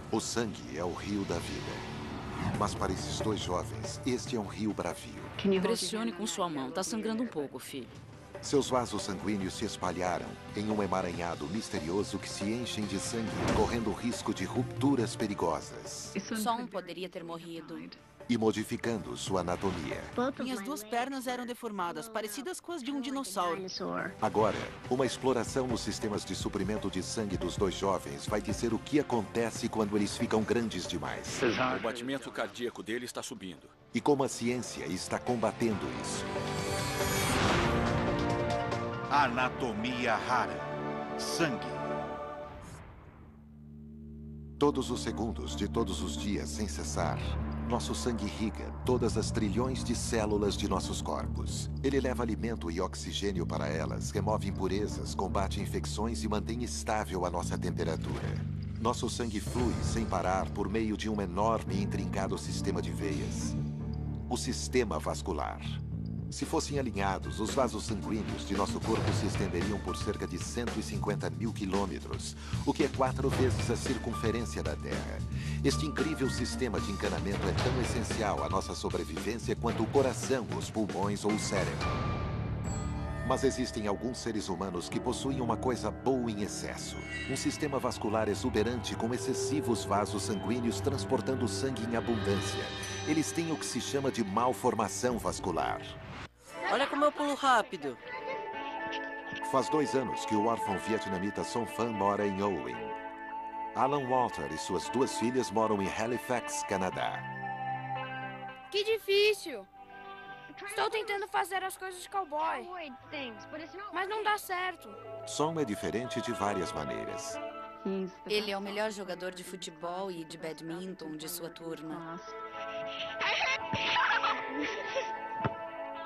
O sangue é o rio da vida. Mas para esses dois jovens, este é um rio bravio. Pressione com sua mão. Tá sangrando um pouco, filho. Seus vasos sanguíneos se espalharam em um emaranhado misterioso que se enchem de sangue, correndo risco de rupturas perigosas Só um poderia ter morrido. e modificando sua anatomia. Minhas duas pernas eram deformadas, parecidas com as de um dinossauro. Agora, uma exploração nos sistemas de suprimento de sangue dos dois jovens vai dizer o que acontece quando eles ficam grandes demais. O batimento cardíaco dele está subindo. E como a ciência está combatendo isso. Anatomia rara. Sangue. Todos os segundos de todos os dias, sem cessar, nosso sangue irriga todas as trilhões de células de nossos corpos. Ele leva alimento e oxigênio para elas, remove impurezas, combate infecções e mantém estável a nossa temperatura. Nosso sangue flui sem parar por meio de um enorme e intrincado sistema de veias. O sistema vascular. Se fossem alinhados, os vasos sanguíneos de nosso corpo se estenderiam por cerca de 150 mil quilômetros, o que é 4 vezes a circunferência da Terra. Este incrível sistema de encanamento é tão essencial à nossa sobrevivência quanto o coração, os pulmões ou o cérebro. Mas existem alguns seres humanos que possuem uma coisa boa em excesso. Um sistema vascular exuberante com excessivos vasos sanguíneos transportando sangue em abundância. Eles têm o que se chama de malformação vascular. Olha como eu pulo rápido. Faz 2 anos que o órfão vietnamita Son Phan mora em Owen. Alan Walter e suas 2 filhas moram em Halifax, Canadá. Que difícil! Estou tentando fazer as coisas de cowboy, mas não dá certo. Son é diferente de várias maneiras. Ele é o melhor jogador de futebol e de badminton de sua turma.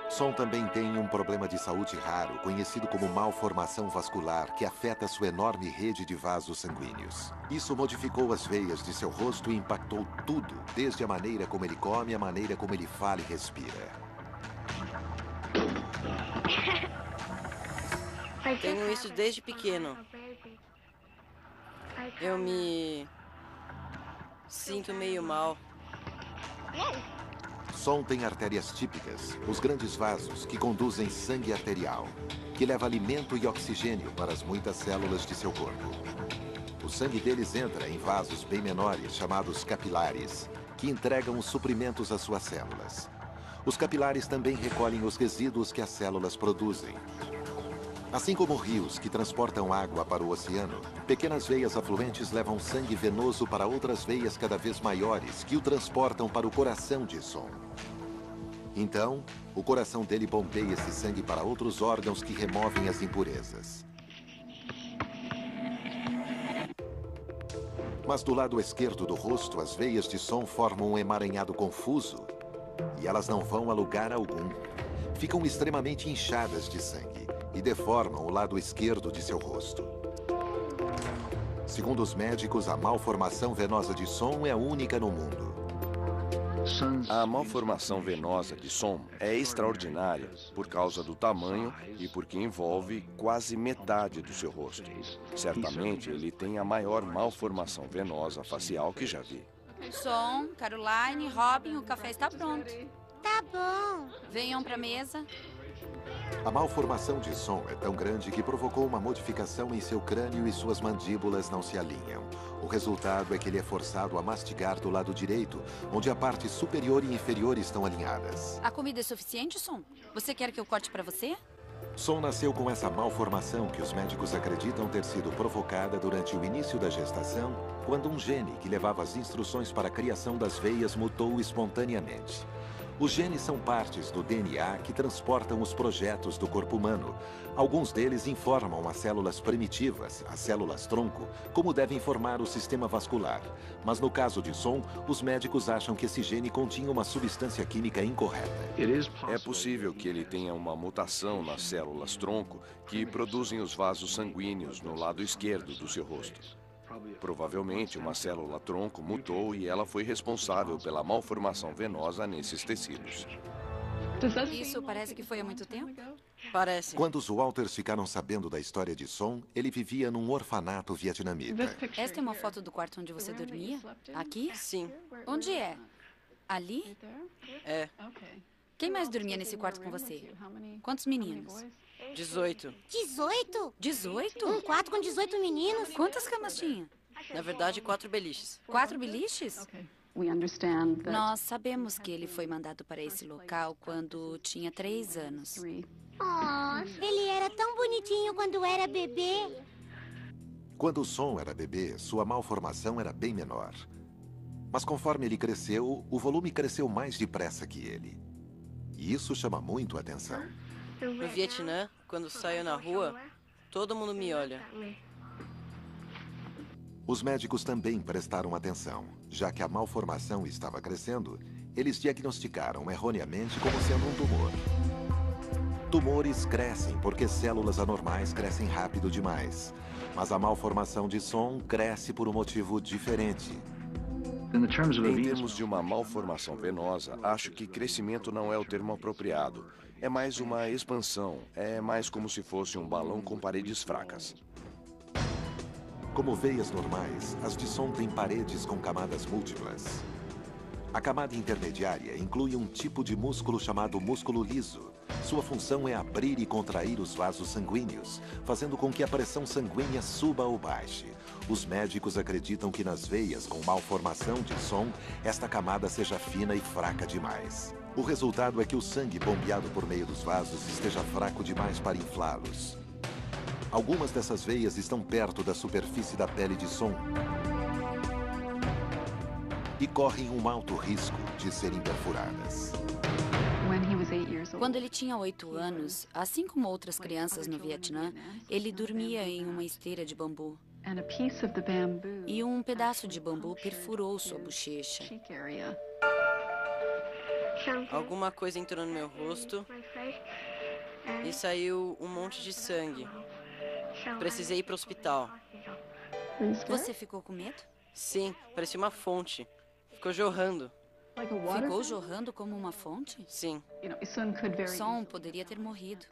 Son também tem um problema de saúde raro, conhecido como malformação vascular, que afeta sua enorme rede de vasos sanguíneos. Isso modificou as veias de seu rosto e impactou tudo, desde a maneira como ele come, a maneira como ele fala e respira. Tenho isso desde pequeno. Eu me sinto meio mal. Son tem artérias típicas, os grandes vasos que conduzem sangue arterial, que leva alimento e oxigênio para as muitas células de seu corpo. O sangue deles entra em vasos bem menores, chamados capilares, que entregam os suprimentos às suas células. Os capilares também recolhem os resíduos que as células produzem. Assim como rios que transportam água para o oceano, pequenas veias afluentes levam sangue venoso para outras veias cada vez maiores que o transportam para o coração de Son. Então, o coração dele bombeia esse sangue para outros órgãos que removem as impurezas. Mas do lado esquerdo do rosto, as veias de Son formam um emaranhado confuso e elas não vão a lugar algum. Ficam extremamente inchadas de sangue e deformam o lado esquerdo de seu rosto. Segundo os médicos, a malformação venosa de Son é a única no mundo. A malformação venosa de Son é extraordinária por causa do tamanho e porque envolve quase metade do seu rosto. Certamente, ele tem a maior malformação venosa facial que já vi. Son, Caroline, Robin, o café está pronto. Tá bom. Venham para a mesa. A malformação de Son é tão grande que provocou uma modificação em seu crânio e suas mandíbulas não se alinham. O resultado é que ele é forçado a mastigar do lado direito, onde a parte superior e inferior estão alinhadas. A comida é suficiente, Son? Você quer que eu corte para você? Son nasceu com essa malformação que os médicos acreditam ter sido provocada durante o início da gestação, quando um gene que levava as instruções para a criação das veias mutou espontaneamente. Os genes são partes do DNA que transportam os projetos do corpo humano. Alguns deles informam as células primitivas, as células-tronco, como devem formar o sistema vascular. Mas no caso de Son, os médicos acham que esse gene continha uma substância química incorreta. É possível que ele tenha uma mutação nas células-tronco que produzem os vasos sanguíneos no lado esquerdo do seu rosto. Provavelmente, uma célula-tronco mutou e ela foi responsável pela malformação venosa nesses tecidos. Isso parece que foi há muito tempo? Parece. Quando os Walters ficaram sabendo da história de Son, ele vivia num orfanato vietnamita. Esta é uma foto do quarto onde você dormia? Aqui? Sim. Onde é? Ali? É. Quem mais dormia nesse quarto com você? Quantos meninos? 18. 18? 18? Um quarto com 18 meninos? Quantas camas tinha? Na verdade, 4 beliches. 4 beliches? Nós sabemos que ele foi mandado para esse local quando tinha 3 anos. Ele era tão bonitinho quando era bebê. Quando Son era bebê, sua malformação era bem menor. Mas conforme ele cresceu, o volume cresceu mais depressa que ele. E isso chama muito a atenção. No Vietnã, quando saio na rua, todo mundo me olha. Os médicos também prestaram atenção. Já que a malformação estava crescendo, eles diagnosticaram erroneamente como sendo um tumor. Tumores crescem porque células anormais crescem rápido demais. Mas a malformação de Son cresce por um motivo diferente. Em termos de uma malformação venosa, acho que crescimento não é o termo apropriado. É mais uma expansão. É mais como se fosse um balão com paredes fracas. Como veias normais, as de Son têm paredes com camadas múltiplas. A camada intermediária inclui um tipo de músculo chamado músculo liso. Sua função é abrir e contrair os vasos sanguíneos, fazendo com que a pressão sanguínea suba ou baixe. Os médicos acreditam que nas veias com malformação de Son, esta camada seja fina e fraca demais. O resultado é que o sangue bombeado por meio dos vasos esteja fraco demais para inflá-los. Algumas dessas veias estão perto da superfície da pele de Son e correm um alto risco de serem perfuradas. Quando ele tinha 8 anos, assim como outras crianças no Vietnã, ele dormia em uma esteira de bambu. E um pedaço de bambu perfurou sua bochecha. Alguma coisa entrou no meu rosto e saiu um monte de sangue. Precisei ir para o hospital. Você ficou com medo? Sim, parecia uma fonte. Ficou jorrando. Ficou jorrando como uma fonte? Sim. Son poderia ter morrido.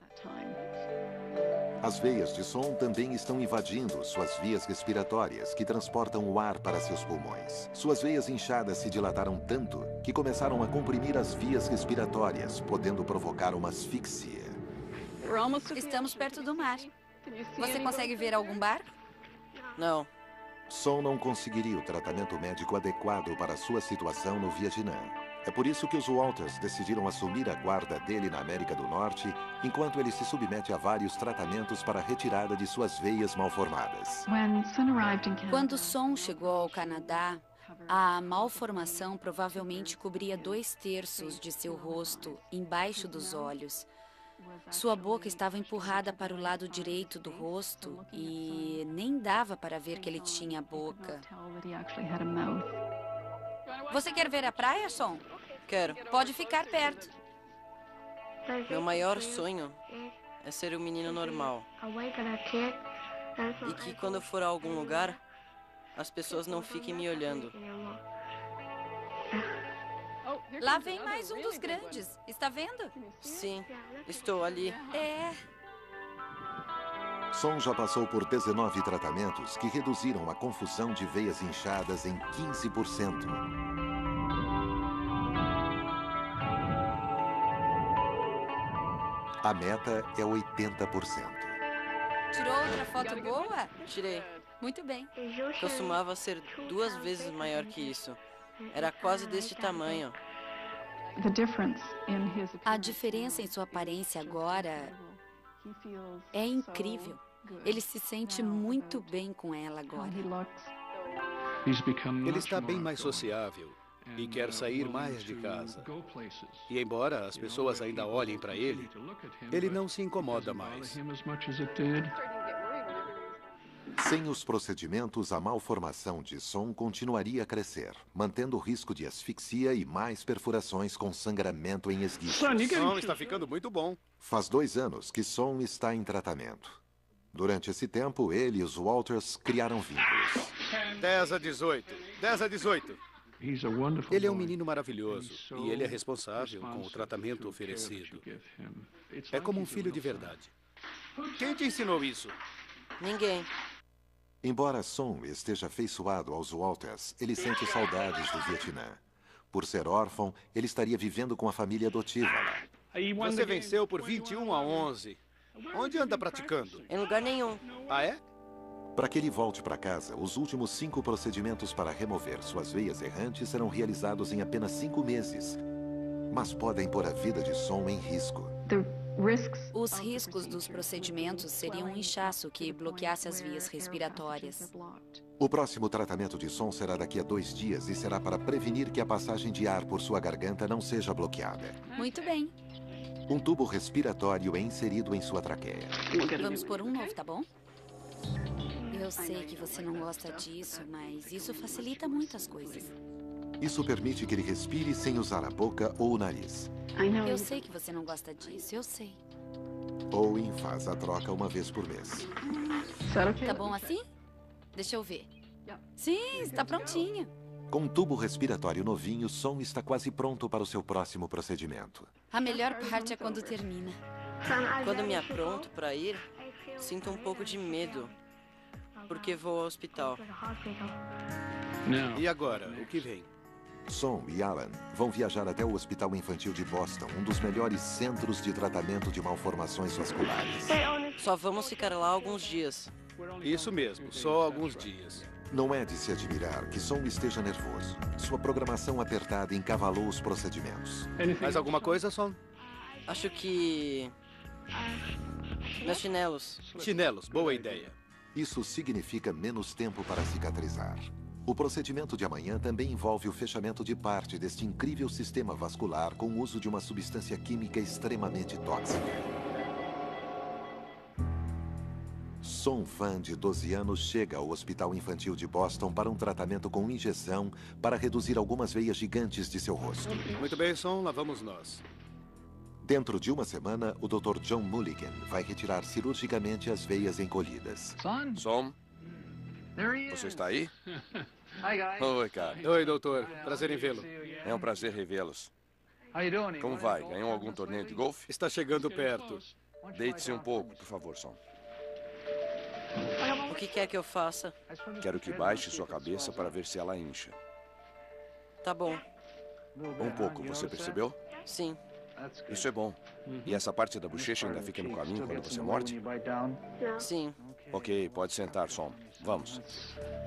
As veias de Son também estão invadindo suas vias respiratórias, que transportam o ar para seus pulmões. Suas veias inchadas se dilataram tanto que começaram a comprimir as vias respiratórias, podendo provocar uma asfixia. Estamos perto do mar. Você consegue ver algum barco? Não. Son não conseguiria o tratamento médico adequado para sua situação no Vietnã. É por isso que os Walters decidiram assumir a guarda dele na América do Norte, enquanto ele se submete a vários tratamentos para a retirada de suas veias malformadas. Quando Son chegou ao Canadá, a malformação provavelmente cobria 2/3 de seu rosto, embaixo dos olhos. Sua boca estava empurrada para o lado direito do rosto e nem dava para ver que ele tinha boca. Você quer ver a praia, Son? Quero. Pode ficar perto. Meu maior sonho é ser um menino normal. E que quando eu for a algum lugar, as pessoas não fiquem me olhando. Lá vem mais um dos grandes. Está vendo? Sim, estou ali. É. Son já passou por 19 tratamentos que reduziram a confusão de veias inchadas em 15%. A meta é 80%. Tirou outra foto boa? Tirei. Muito bem. Costumava ser 2 vezes maior que isso. Era quase deste tamanho. A diferença em sua aparência agora é incrível. Ele se sente muito bem com ela agora. Ele está bem mais sociável e quer sair mais de casa. E embora as pessoas ainda olhem para ele, ele não se incomoda mais. Sem os procedimentos, a malformação de Son continuaria a crescer, mantendo o risco de asfixia e mais perfurações com sangramento em esguichos. Son está ficando muito bom. Faz 2 anos que Son está em tratamento. Durante esse tempo, ele e os Walters criaram vínculos. 10 a 18. 10 a 18. Ele é um menino maravilhoso e ele é responsável com o tratamento oferecido. É como um filho de verdade. Quem te ensinou isso? Ninguém. Embora Som esteja afeiçoado aos Walters, ele sente saudades do Vietnã. Por ser órfão, ele estaria vivendo com a família adotiva lá. Você venceu por 21-11. Onde anda praticando? Em lugar nenhum. Ah, é? Para que ele volte para casa, os últimos 5 procedimentos para remover suas veias errantes serão realizados em apenas 5 meses. Mas podem pôr a vida de Som em risco. Os riscos dos procedimentos seriam um inchaço que bloqueasse as vias respiratórias. O próximo tratamento de Som será daqui a 2 dias e será para prevenir que a passagem de ar por sua garganta não seja bloqueada. Muito bem. Um tubo respiratório é inserido em sua traqueia. Vamos pôr um novo, tá bom? Eu sei que você não gosta disso, mas isso facilita muito as coisas. Isso permite que ele respire sem usar a boca ou o nariz. Eu sei que você não gosta disso, eu sei. Owen faz a troca uma vez por mês. Tá bom assim? Deixa eu ver. Sim, está prontinho. Com um tubo respiratório novinho, Som está quase pronto para o seu próximo procedimento. A melhor parte é quando termina. Quando me apronto para ir, sinto um pouco de medo, porque vou ao hospital. E agora, o que vem? Som e Alan vão viajar até o Hospital Infantil de Boston, um dos melhores centros de tratamento de malformações vasculares. Só vamos ficar lá alguns dias. Isso mesmo, só alguns dias. Não é de se admirar que Som esteja nervoso. Sua programação apertada encavalou os procedimentos. Mais alguma coisa, Som? Acho que... meus chinelos. Chinelos, boa ideia. Isso significa menos tempo para cicatrizar. O procedimento de amanhã também envolve o fechamento de parte deste incrível sistema vascular com o uso de uma substância química extremamente tóxica. Som, fã de 12 anos, chega ao Hospital Infantil de Boston para um tratamento com injeção para reduzir algumas veias gigantes de seu rosto. Muito bem, Som, lá vamos nós. Dentro de uma semana, o Dr. John Mulligan vai retirar cirurgicamente as veias encolhidas. Som, você está aí? Oi, cara. Oi, doutor. Prazer em vê-lo. É um prazer revê-los. Como vai? Ganhou algum torneio de golfe? Está chegando perto. Deite-se um pouco, por favor, Som. O que quer que eu faça? Quero que baixe sua cabeça para ver se ela incha. Tá bom. Um pouco, você percebeu? Sim. Isso é bom. E essa parte da bochecha ainda fica no caminho quando você morde? Sim. Ok, pode sentar, Som. Vamos.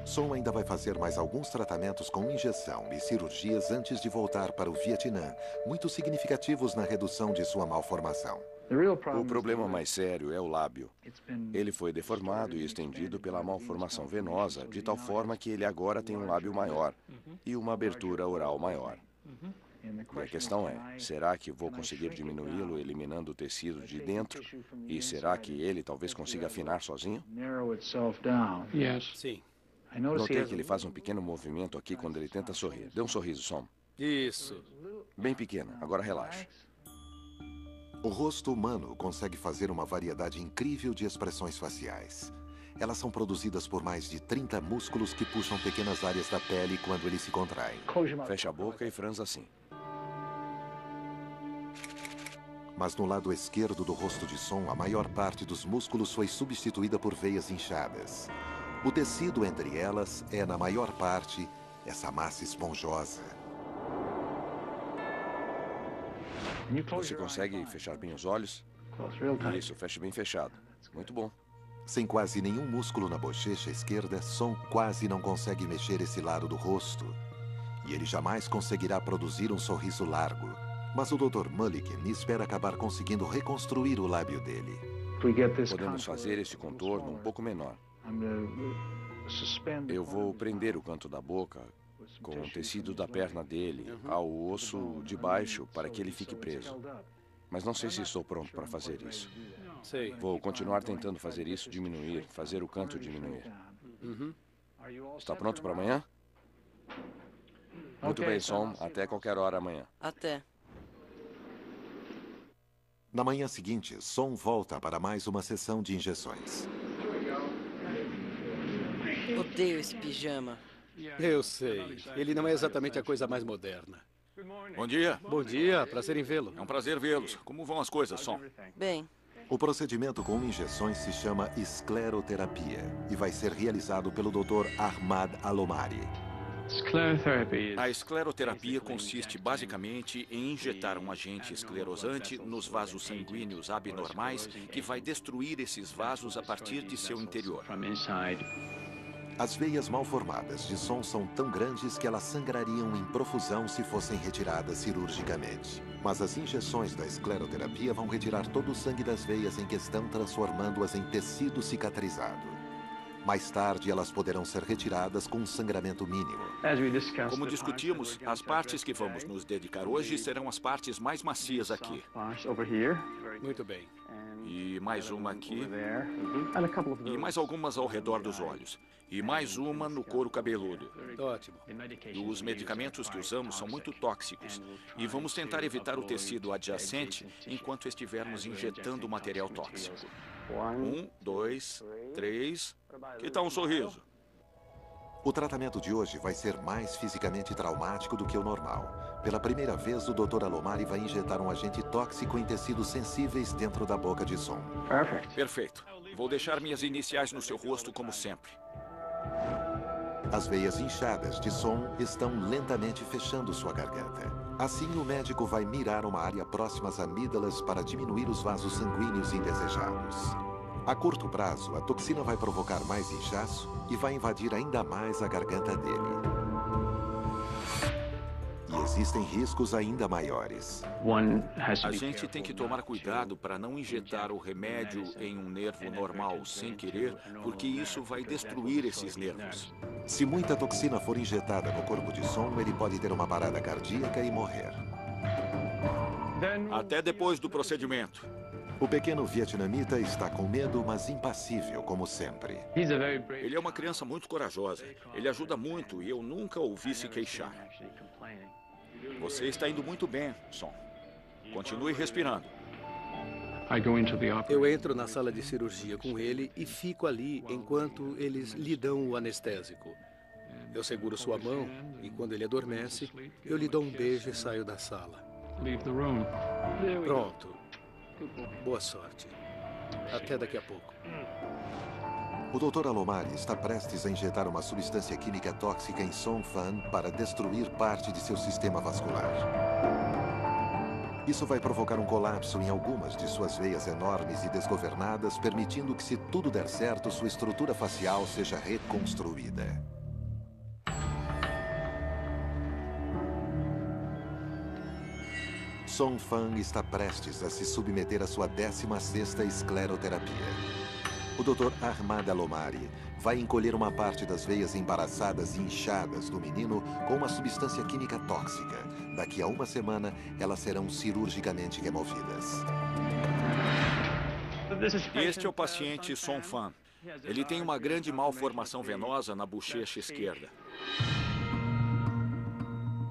Som ainda vai fazer mais alguns tratamentos com injeção e cirurgias antes de voltar para o Vietnã, muito significativos na redução de sua malformação. O problema mais sério é o lábio. Ele foi deformado e estendido pela malformação venosa, de tal forma que ele agora tem um lábio maior e uma abertura oral maior. E a questão é, será que vou conseguir diminuí-lo eliminando o tecido de dentro? E será que ele talvez consiga afinar sozinho? Sim. Notei que ele faz um pequeno movimento aqui quando ele tenta sorrir. Dê um sorriso, Som. Isso. Bem pequeno. Agora relaxe. O rosto humano consegue fazer uma variedade incrível de expressões faciais. Elas são produzidas por mais de 30 músculos que puxam pequenas áreas da pele quando eles se contraem. Feche a boca e franza assim. Mas no lado esquerdo do rosto de Som, a maior parte dos músculos foi substituída por veias inchadas. O tecido entre elas é, na maior parte, essa massa esponjosa. Você consegue fechar bem os olhos? Isso, feche bem fechado. Muito bom. Sem quase nenhum músculo na bochecha esquerda, Som quase não consegue mexer esse lado do rosto. E ele jamais conseguirá produzir um sorriso largo. Mas o Dr. Mulligan espera acabar conseguindo reconstruir o lábio dele. Podemos fazer esse contorno um pouco menor. Eu vou prender o canto da boca com o tecido da perna dele ao osso de baixo para que ele fique preso. Mas não sei se estou pronto para fazer isso. Sei. Vou continuar tentando fazer isso diminuir, fazer o canto diminuir. Está pronto para amanhã? Muito bem, Som. Até qualquer hora amanhã. Até. Na manhã seguinte, Som volta para mais uma sessão de injeções. Odeio esse pijama. Eu sei. Ele não é exatamente a coisa mais moderna. Bom dia. Bom dia, prazer em vê-lo. É um prazer vê-los. Como vão as coisas, Som? Bem, O procedimento com injeções se chama escleroterapia e vai ser realizado pelo Dr. Ahmad Alomari. A escleroterapia consiste basicamente em injetar um agente esclerosante nos vasos sanguíneos abnormais que vai destruir esses vasos a partir de seu interior. As veias mal formadas de Som são tão grandes que elas sangrariam em profusão se fossem retiradas cirurgicamente. Mas as injeções da escleroterapia vão retirar todo o sangue das veias em questão, transformando-as em tecido cicatrizado. Mais tarde, elas poderão ser retiradas com um sangramento mínimo. Como discutimos, as partes que vamos nos dedicar hoje serão as partes mais macias aqui. Muito bem. E mais uma aqui. E mais algumas ao redor dos olhos. E mais uma no couro cabeludo. Ótimo. E os medicamentos que usamos são muito tóxicos. E vamos tentar evitar o tecido adjacente enquanto estivermos injetando o material tóxico. 1, 2, 3. Que tal um sorriso? O tratamento de hoje vai ser mais fisicamente traumático do que o normal. Pela primeira vez, o Dr. Alomari vai injetar um agente tóxico em tecidos sensíveis dentro da boca de Som. Perfeito. Vou deixar minhas iniciais no seu rosto como sempre. As veias inchadas de Som estão lentamente fechando sua garganta. Assim, o médico vai mirar uma área próxima às amígdalas para diminuir os vasos sanguíneos indesejados. A curto prazo, a toxina vai provocar mais inchaço e vai invadir ainda mais a garganta dele. E existem riscos ainda maiores. A gente tem que tomar cuidado para não injetar o remédio em um nervo normal sem querer, porque isso vai destruir esses nervos. Se muita toxina for injetada no corpo de Som, ele pode ter uma parada cardíaca e morrer. Até depois do procedimento. O pequeno vietnamita está com medo, mas impassível, como sempre. Ele é uma criança muito corajosa. Ele ajuda muito e eu nunca o ouvi se queixar. Você está indo muito bem, Som. Continue respirando. Eu entro na sala de cirurgia com ele e fico ali enquanto eles lhe dão o anestésico. Eu seguro sua mão e quando ele adormece, eu lhe dou um beijo e saio da sala. Pronto. Boa sorte. Até daqui a pouco. O Dr. Alomari está prestes a injetar uma substância química tóxica em Som Phan para destruir parte de seu sistema vascular. Isso vai provocar um colapso em algumas de suas veias enormes e desgovernadas, permitindo que, se tudo der certo, sua estrutura facial seja reconstruída. Som Phan está prestes a se submeter à sua 16ª escleroterapia. O Dr. Ahmad Alomari vai encolher uma parte das veias embaraçadas e inchadas do menino com uma substância química tóxica. Daqui a uma semana, elas serão cirurgicamente removidas. Este é o paciente Som Phan. Ele tem uma grande malformação venosa na bochecha esquerda.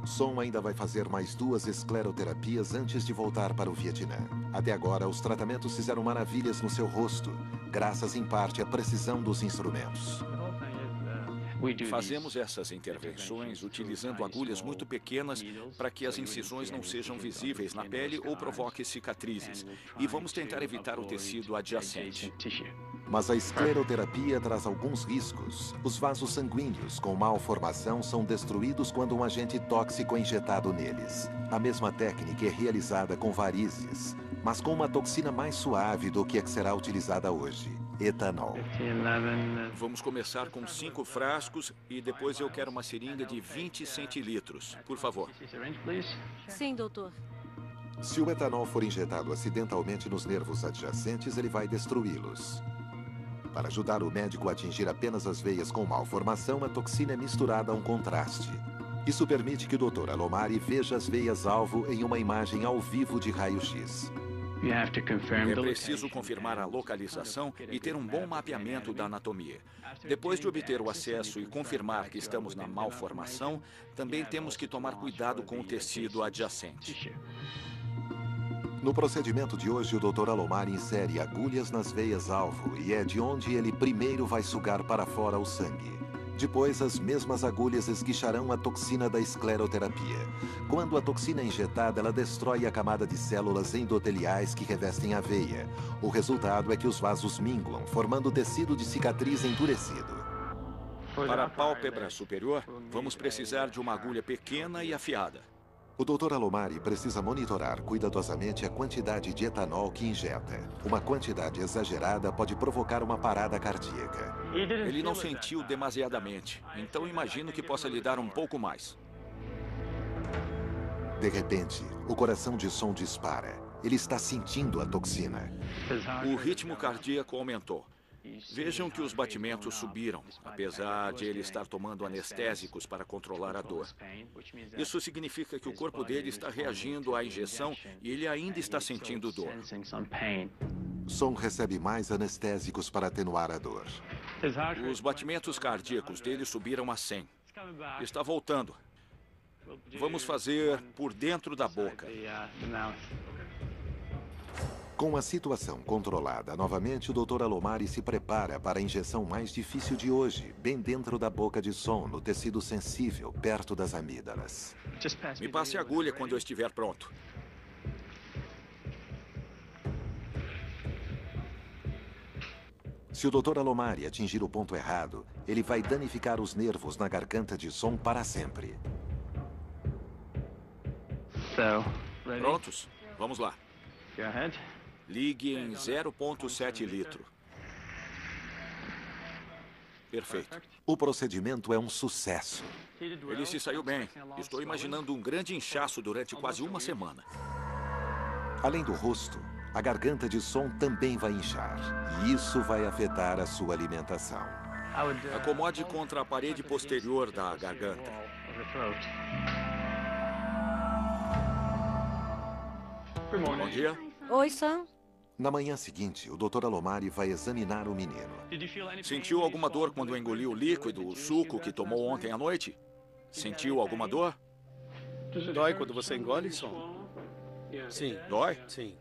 Som ainda vai fazer mais 2 escleroterapias antes de voltar para o Vietnã. Até agora, os tratamentos fizeram maravilhas no seu rosto, graças em parte à precisão dos instrumentos. Fazemos essas intervenções utilizando agulhas muito pequenas para que as incisões não sejam visíveis na pele ou provoquem cicatrizes. E vamos tentar evitar o tecido adjacente. Mas a escleroterapia traz alguns riscos. Os vasos sanguíneos com malformação são destruídos quando um agente tóxico é injetado neles. A mesma técnica é realizada com varizes, mas com uma toxina mais suave do que a que será utilizada hoje: etanol. Vamos começar com 5 frascos e depois eu quero uma seringa de 20 centilitros. Por favor. Sim, doutor. Se o etanol for injetado acidentalmente nos nervos adjacentes, ele vai destruí-los. Para ajudar o médico a atingir apenas as veias com malformação, a toxina é misturada a um contraste. Isso permite que o Dr. Alomari veja as veias-alvo em uma imagem ao vivo de raio-x. É preciso confirmar a localização e ter um bom mapeamento da anatomia. Depois de obter o acesso e confirmar que estamos na malformação, também temos que tomar cuidado com o tecido adjacente. No procedimento de hoje, o Dr. Alomari insere agulhas nas veias-alvo e é de onde ele primeiro vai sugar para fora o sangue. Depois, as mesmas agulhas esguicharão a toxina da escleroterapia. Quando a toxina é injetada, ela destrói a camada de células endoteliais que revestem a veia. O resultado é que os vasos minguam, formando tecido de cicatriz endurecido. Para a pálpebra superior, vamos precisar de uma agulha pequena e afiada. O Dr. Alomari precisa monitorar cuidadosamente a quantidade de etanol que injeta. Uma quantidade exagerada pode provocar uma parada cardíaca. Ele não sentiu demasiadamente, então imagino que possa lhe dar um pouco mais. De repente, o coração de Son dispara. Ele está sentindo a toxina. O ritmo cardíaco aumentou. Vejam que os batimentos subiram, apesar de ele estar tomando anestésicos para controlar a dor. Isso significa que o corpo dele está reagindo à injeção e ele ainda está sentindo dor. Son recebe mais anestésicos para atenuar a dor. Os batimentos cardíacos dele subiram a 100. Está voltando. Vamos fazer por dentro da boca. Com a situação controlada novamente, o Dr. Alomari se prepara para a injeção mais difícil de hoje, bem dentro da boca de Son, no tecido sensível, perto das amígdalas. Me passe a agulha quando eu estiver pronto. Se o Dr. Alomari atingir o ponto errado, ele vai danificar os nervos na garganta de Son para sempre. Prontos? Vamos lá. Ligue em 0,7 litro. Perfeito. O procedimento é um sucesso. Ele se saiu bem. Estou imaginando um grande inchaço durante quase uma semana. Além do rosto, a garganta de Son também vai inchar. E isso vai afetar a sua alimentação. Acomode contra a parede posterior da garganta. Bom dia. Oi, Son. Na manhã seguinte, o Dr. Alomari vai examinar o menino. Sentiu alguma dor quando engoliu o líquido, o suco que tomou ontem à noite? Sentiu alguma dor? Dói quando você engole, Son? Sim. Dói? Sim.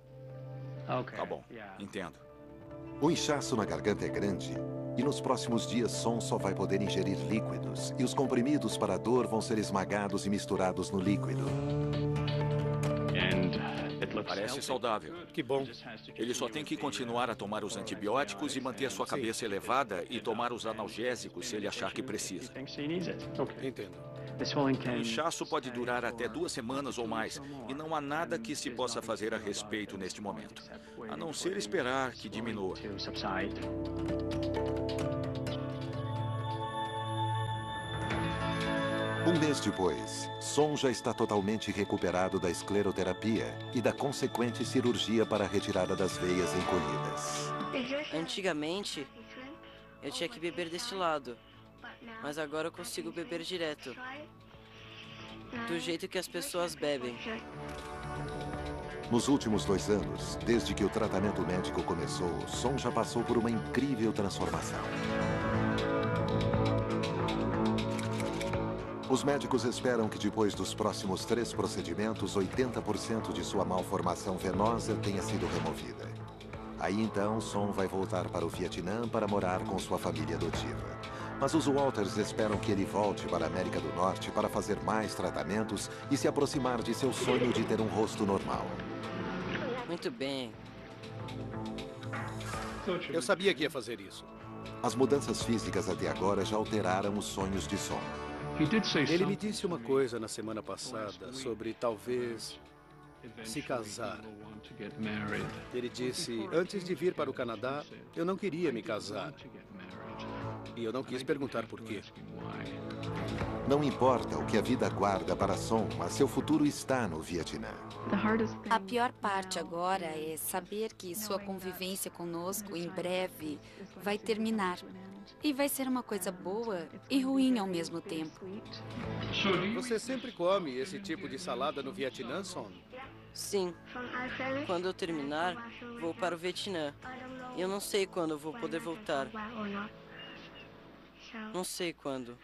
Tá bom, entendo. O inchaço na garganta é grande e nos próximos dias Son só vai poder ingerir líquidos e os comprimidos para a dor vão ser esmagados e misturados no líquido. Parece saudável. Que bom. Ele só tem que continuar a tomar os antibióticos e manter sua cabeça elevada e tomar os analgésicos se ele achar que precisa. Entendo. O inchaço pode durar até 2 semanas ou mais, e não há nada que se possa fazer a respeito neste momento, a não ser esperar que diminua. Um mês depois, Son já está totalmente recuperado da escleroterapia e da consequente cirurgia para a retirada das veias encolhidas. Antigamente, eu tinha que beber deste lado, mas agora eu consigo beber direto, do jeito que as pessoas bebem. Nos últimos 2 anos, desde que o tratamento médico começou, Son já passou por uma incrível transformação. Os médicos esperam que depois dos próximos 3 procedimentos, 80% de sua malformação venosa tenha sido removida. Aí então, Son vai voltar para o Vietnã para morar com sua família adotiva. Mas os Walters esperam que ele volte para a América do Norte para fazer mais tratamentos e se aproximar de seu sonho de ter um rosto normal. Muito bem. Eu sabia que ia fazer isso. As mudanças físicas até agora já alteraram os sonhos de Son. Ele me disse uma coisa na semana passada sobre talvez se casar. Ele disse, antes de vir para o Canadá, eu não queria me casar. E eu não quis perguntar por quê. Não importa o que a vida guarda para Son, mas seu futuro está no Vietnã. A pior parte agora é saber que sua convivência conosco em breve vai terminar. E vai ser uma coisa boa e ruim ao mesmo tempo. Você sempre come esse tipo de salada no Vietnã, Son? Sim. Quando eu terminar, vou para o Vietnã. Eu não sei quando eu vou poder voltar. Não sei quando.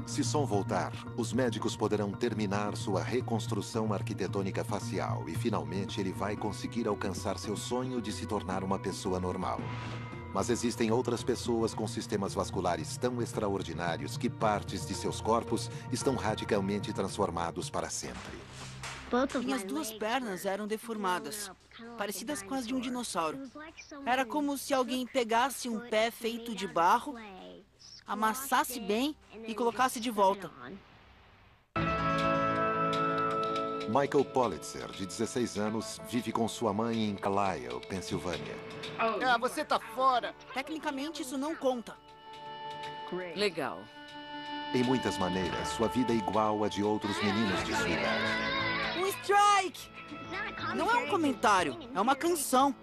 Se Son voltar, os médicos poderão terminar sua reconstrução arquitetônica facial e, finalmente, ele vai conseguir alcançar seu sonho de se tornar uma pessoa normal. Mas existem outras pessoas com sistemas vasculares tão extraordinários que partes de seus corpos estão radicalmente transformados para sempre. Minhas duas pernas eram deformadas, parecidas com as de um dinossauro. Era como se alguém pegasse um pé feito de barro, amassasse bem e colocasse de volta. Michael Politzer, de 16 anos, vive com sua mãe em Carlisle, Pensilvânia. Ah, você tá fora! Tecnicamente, isso não conta. Legal. Em muitas maneiras, sua vida é igual à de outros meninos de sua idade. Um strike! Não é um comentário, é uma canção.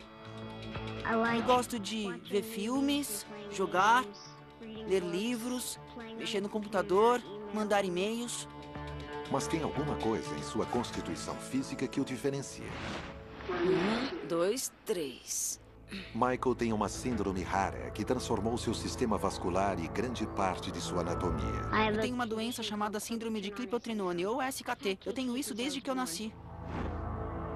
Eu gosto de ver filmes, jogar, ler livros, mexer no computador, mandar e-mails. Mas tem alguma coisa em sua constituição física que o diferencia. 1, 2, 3. Michael tem uma síndrome rara que transformou seu sistema vascular e grande parte de sua anatomia. Eu tenho uma doença chamada síndrome de Klippel-Trenaunay, ou SKT. Eu tenho isso desde que eu nasci.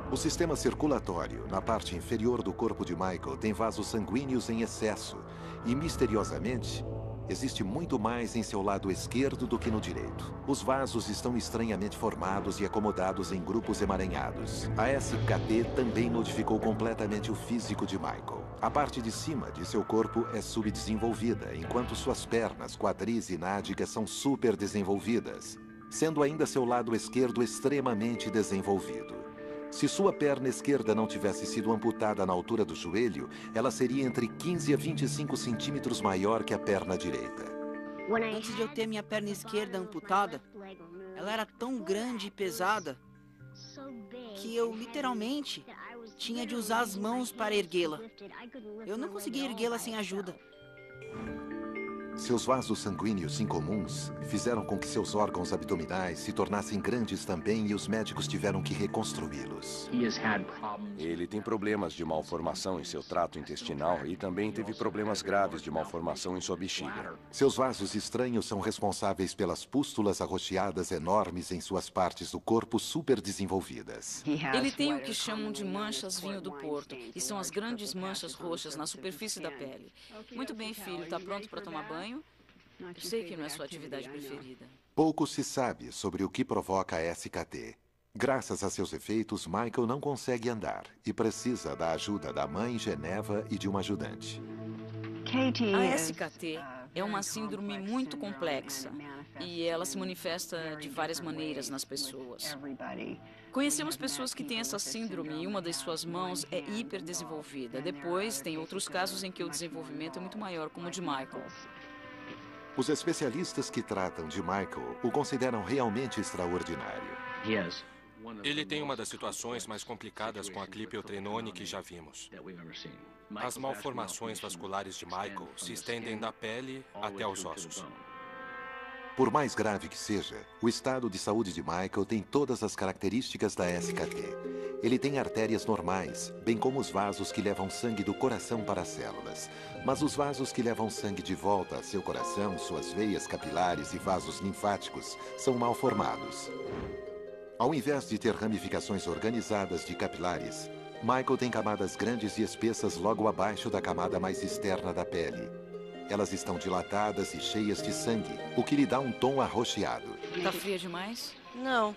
O sistema circulatório, na parte inferior do corpo de Michael, tem vasos sanguíneos em excesso. E, misteriosamente, existe muito mais em seu lado esquerdo do que no direito. Os vasos estão estranhamente formados e acomodados em grupos emaranhados. A SKT também modificou completamente o físico de Michael. A parte de cima de seu corpo é subdesenvolvida, enquanto suas pernas, quadris e nádegas são super desenvolvidas, sendo ainda seu lado esquerdo extremamente desenvolvido. Se sua perna esquerda não tivesse sido amputada na altura do joelho, ela seria entre 15 a 25 centímetros maior que a perna direita. Antes de eu ter minha perna esquerda amputada, ela era tão grande e pesada que eu, literalmente, tinha de usar as mãos para erguê-la. Eu não conseguia erguê-la sem ajuda. Seus vasos sanguíneos incomuns fizeram com que seus órgãos abdominais se tornassem grandes também e os médicos tiveram que reconstruí-los. Ele tem problemas de malformação em seu trato intestinal e também teve problemas graves de malformação em sua bexiga. Seus vasos estranhos são responsáveis pelas pústulas arroxeadas enormes em suas partes do corpo superdesenvolvidas. Ele tem o que chamam de manchas vinho do Porto, e são as grandes manchas roxas na superfície da pele. Muito bem, filho, está pronto para tomar banho? Eu sei que não é sua atividade preferida. Pouco se sabe sobre o que provoca a SKT. Graças a seus efeitos, Michael não consegue andar e precisa da ajuda da mãe Geneva e de uma ajudante. A SKT é uma síndrome muito complexa e ela se manifesta de várias maneiras nas pessoas. Conhecemos pessoas que têm essa síndrome e uma das suas mãos é hiperdesenvolvida. Depois, tem outros casos em que o desenvolvimento é muito maior, como o de Michael. Os especialistas que tratam de Michael o consideram realmente extraordinário. Ele tem uma das situações mais complicadas com a Klippel-Trenaunay que já vimos. As malformações vasculares de Michael se estendem da pele até os ossos. Por mais grave que seja, o estado de saúde de Michael tem todas as características da SKT. Ele tem artérias normais, bem como os vasos que levam sangue do coração para as células. Mas os vasos que levam sangue de volta a seu coração, suas veias capilares e vasos linfáticos são mal formados. Ao invés de ter ramificações organizadas de capilares, Michael tem camadas grandes e espessas logo abaixo da camada mais externa da pele. Elas estão dilatadas e cheias de sangue, o que lhe dá um tom arroxeado. Tá fria demais? Não.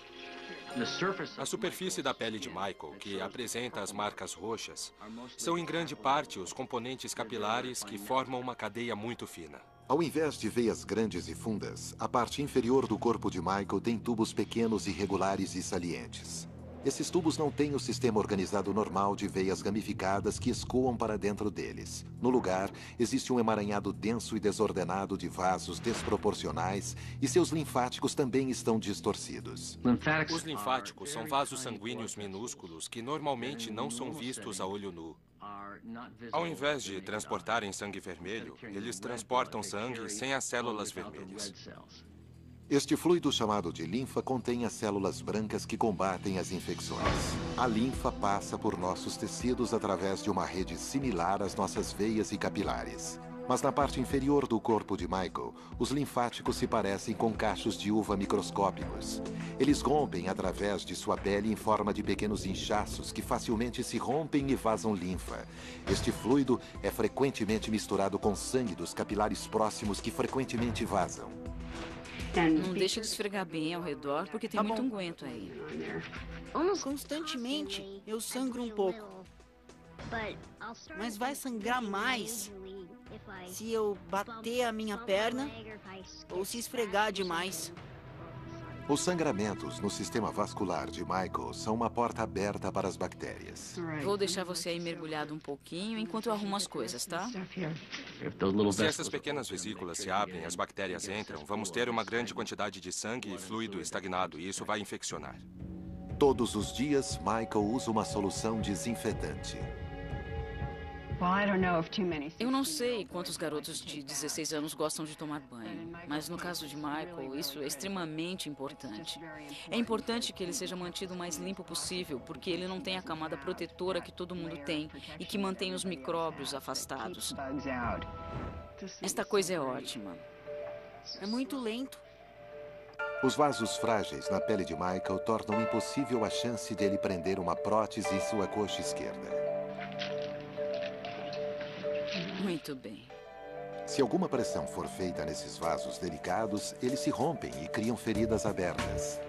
A superfície da pele de Michael, que apresenta as marcas roxas, são em grande parte os componentes capilares que formam uma cadeia muito fina. Ao invés de veias grandes e fundas, a parte inferior do corpo de Michael tem tubos pequenos, irregulares e salientes. Esses tubos não têm o sistema organizado normal de veias ramificadas que escoam para dentro deles. No lugar, existe um emaranhado denso e desordenado de vasos desproporcionais e seus linfáticos também estão distorcidos. Os linfáticos são vasos sanguíneos minúsculos que normalmente não são vistos a olho nu. Ao invés de transportarem sangue vermelho, eles transportam sangue sem as células vermelhas. Este fluido chamado de linfa contém as células brancas que combatem as infecções. A linfa passa por nossos tecidos através de uma rede similar às nossas veias e capilares. Mas na parte inferior do corpo de Michael, os linfáticos se parecem com cachos de uva microscópicos. Eles rompem através de sua pele em forma de pequenos inchaços que facilmente se rompem e vazam linfa. Este fluido é frequentemente misturado com sangue dos capilares próximos que frequentemente vazam. Não deixe de esfregar bem ao redor, porque tem muito unguento aí. Constantemente eu sangro um pouco. Mas vai sangrar mais se eu bater a minha perna ou se esfregar demais. Os sangramentos no sistema vascular de Michael são uma porta aberta para as bactérias. Vou deixar você aí mergulhado um pouquinho enquanto eu arrumo as coisas, tá? Se essas pequenas vesículas se abrem e as bactérias entram, vamos ter uma grande quantidade de sangue e fluido estagnado, e isso vai infeccionar. Todos os dias, Michael usa uma solução desinfetante. Eu não sei quantos garotos de 16 anos gostam de tomar banho, mas no caso de Michael, isso é extremamente importante. É importante que ele seja mantido o mais limpo possível, porque ele não tem a camada protetora que todo mundo tem e que mantém os micróbios afastados. Esta coisa é ótima. É muito lento. Os vasos frágeis na pele de Michael tornam impossível a chance de ele prender uma prótese em sua coxa esquerda. Muito bem. Se alguma pressão for feita nesses vasos delicados, eles se rompem e criam feridas abertas.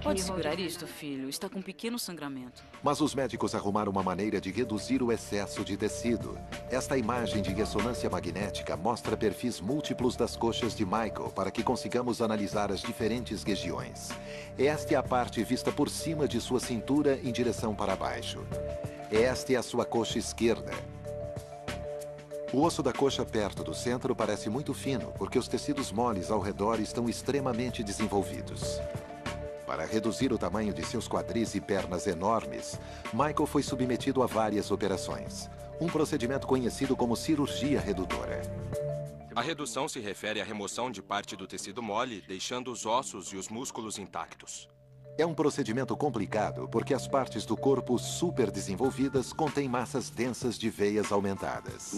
Pode segurar isto, filho. Está com um pequeno sangramento. Mas os médicos arrumaram uma maneira de reduzir o excesso de tecido. Esta imagem de ressonância magnética mostra perfis múltiplos das coxas de Michael para que consigamos analisar as diferentes regiões. Esta é a parte vista por cima de sua cintura em direção para baixo. Esta é a sua coxa esquerda. O osso da coxa perto do centro parece muito fino, porque os tecidos moles ao redor estão extremamente desenvolvidos. Para reduzir o tamanho de seus quadris e pernas enormes, Michael foi submetido a várias operações. Um procedimento conhecido como cirurgia redutora. A redução se refere à remoção de parte do tecido mole, deixando os ossos e os músculos intactos. É um procedimento complicado porque as partes do corpo super desenvolvidas contêm massas densas de veias aumentadas.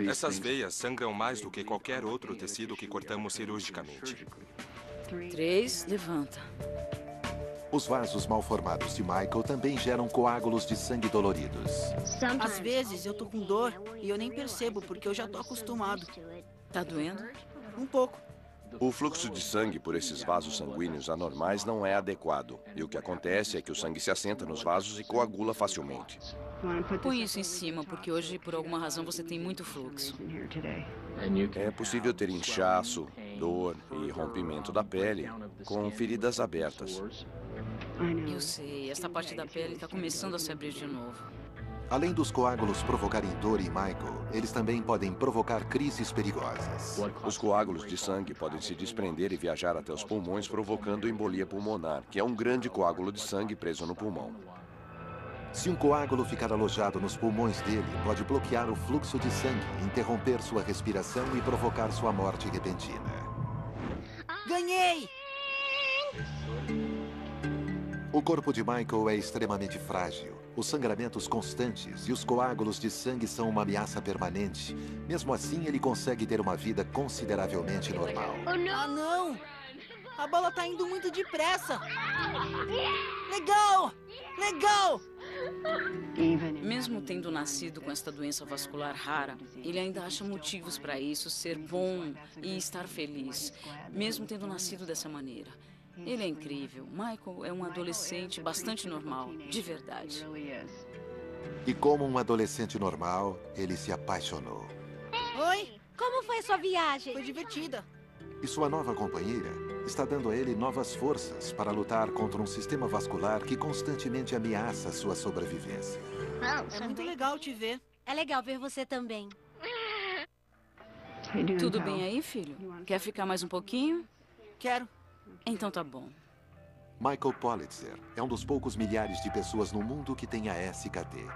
Essas veias sangram mais do que qualquer outro tecido que cortamos cirurgicamente. 3, levanta. Os vasos mal formados de Michael também geram coágulos de sangue doloridos. Às vezes eu tô com dor e eu nem percebo porque eu já tô acostumado. Tá doendo? Um pouco. O fluxo de sangue por esses vasos sanguíneos anormais não é adequado. E o que acontece é que o sangue se assenta nos vasos e coagula facilmente. Põe isso em cima, porque hoje, por alguma razão, você tem muito fluxo. É possível ter inchaço, dor e rompimento da pele com feridas abertas. Eu sei, esta parte da pele está começando a se abrir de novo. Além dos coágulos provocarem dor em Michael, eles também podem provocar crises perigosas. Os coágulos de sangue podem se desprender e viajar até os pulmões, provocando embolia pulmonar, que é um grande coágulo de sangue preso no pulmão. Se um coágulo ficar alojado nos pulmões dele, pode bloquear o fluxo de sangue, interromper sua respiração e provocar sua morte repentina. Ganhei! O corpo de Michael é extremamente frágil. Os sangramentos constantes e os coágulos de sangue são uma ameaça permanente. Mesmo assim, ele consegue ter uma vida consideravelmente normal. Ah, não! A bola tá indo muito depressa! Legal! Legal! Mesmo tendo nascido com esta doença vascular rara, ele ainda acha motivos para isso, ser bom e estar feliz, mesmo tendo nascido dessa maneira. Ele é incrível. Michael é um adolescente bastante normal, de verdade. E como um adolescente normal, ele se apaixonou. Oi? Como foi a sua viagem? Foi divertida. E sua nova companheira está dando a ele novas forças para lutar contra um sistema vascular que constantemente ameaça sua sobrevivência. É muito legal te ver. É legal ver você também. Tudo bem aí, filho? Quer ficar mais um pouquinho? Quero. Então tá bom. Michael Politzer é um dos poucos milhares de pessoas no mundo que tem a SKT.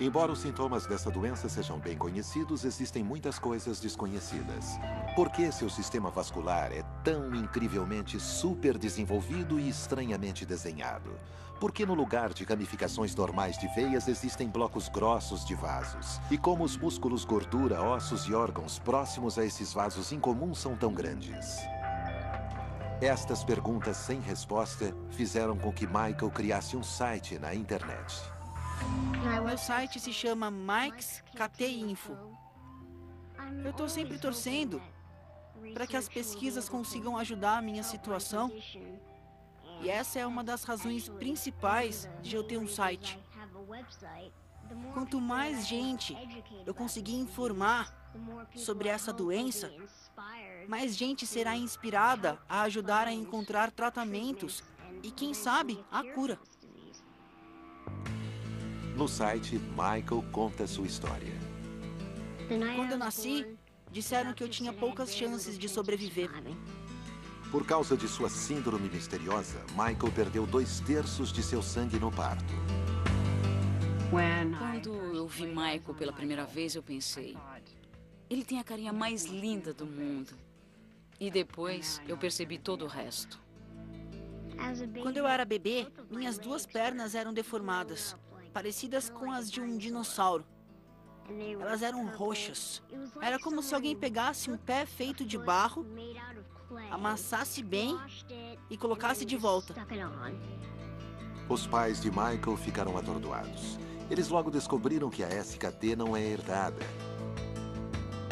Embora os sintomas dessa doença sejam bem conhecidos, existem muitas coisas desconhecidas. Por que seu sistema vascular é tão incrivelmente super desenvolvido e estranhamente desenhado? Por que no lugar de ramificações normais de veias existem blocos grossos de vasos? E como os músculos, gordura, ossos e órgãos próximos a esses vasos incomuns são tão grandes? Estas perguntas sem resposta fizeram com que Michael criasse um site na internet. Meu site se chama Mike's KT Info. Eu estou sempre torcendo para que as pesquisas consigam ajudar a minha situação. E essa é uma das razões principais de eu ter um site. Quanto mais gente eu conseguir informar sobre essa doença, mais gente será inspirada a ajudar a encontrar tratamentos e, quem sabe, a cura. No site, Michael conta sua história. Quando eu nasci, disseram que eu tinha poucas chances de sobreviver. Por causa de sua síndrome misteriosa, Michael perdeu 2/3 de seu sangue no parto. Quando eu vi Michael pela primeira vez, eu pensei, ele tem a carinha mais linda do mundo. E depois, eu percebi todo o resto. Quando eu era bebê, minhas 2 pernas eram deformadas, parecidas com as de um dinossauro. Elas eram roxas. Era como se alguém pegasse um pé feito de barro, amassasse bem e colocasse de volta. Os pais de Michael ficaram atordoados. Eles logo descobriram que a SKT não é herdada.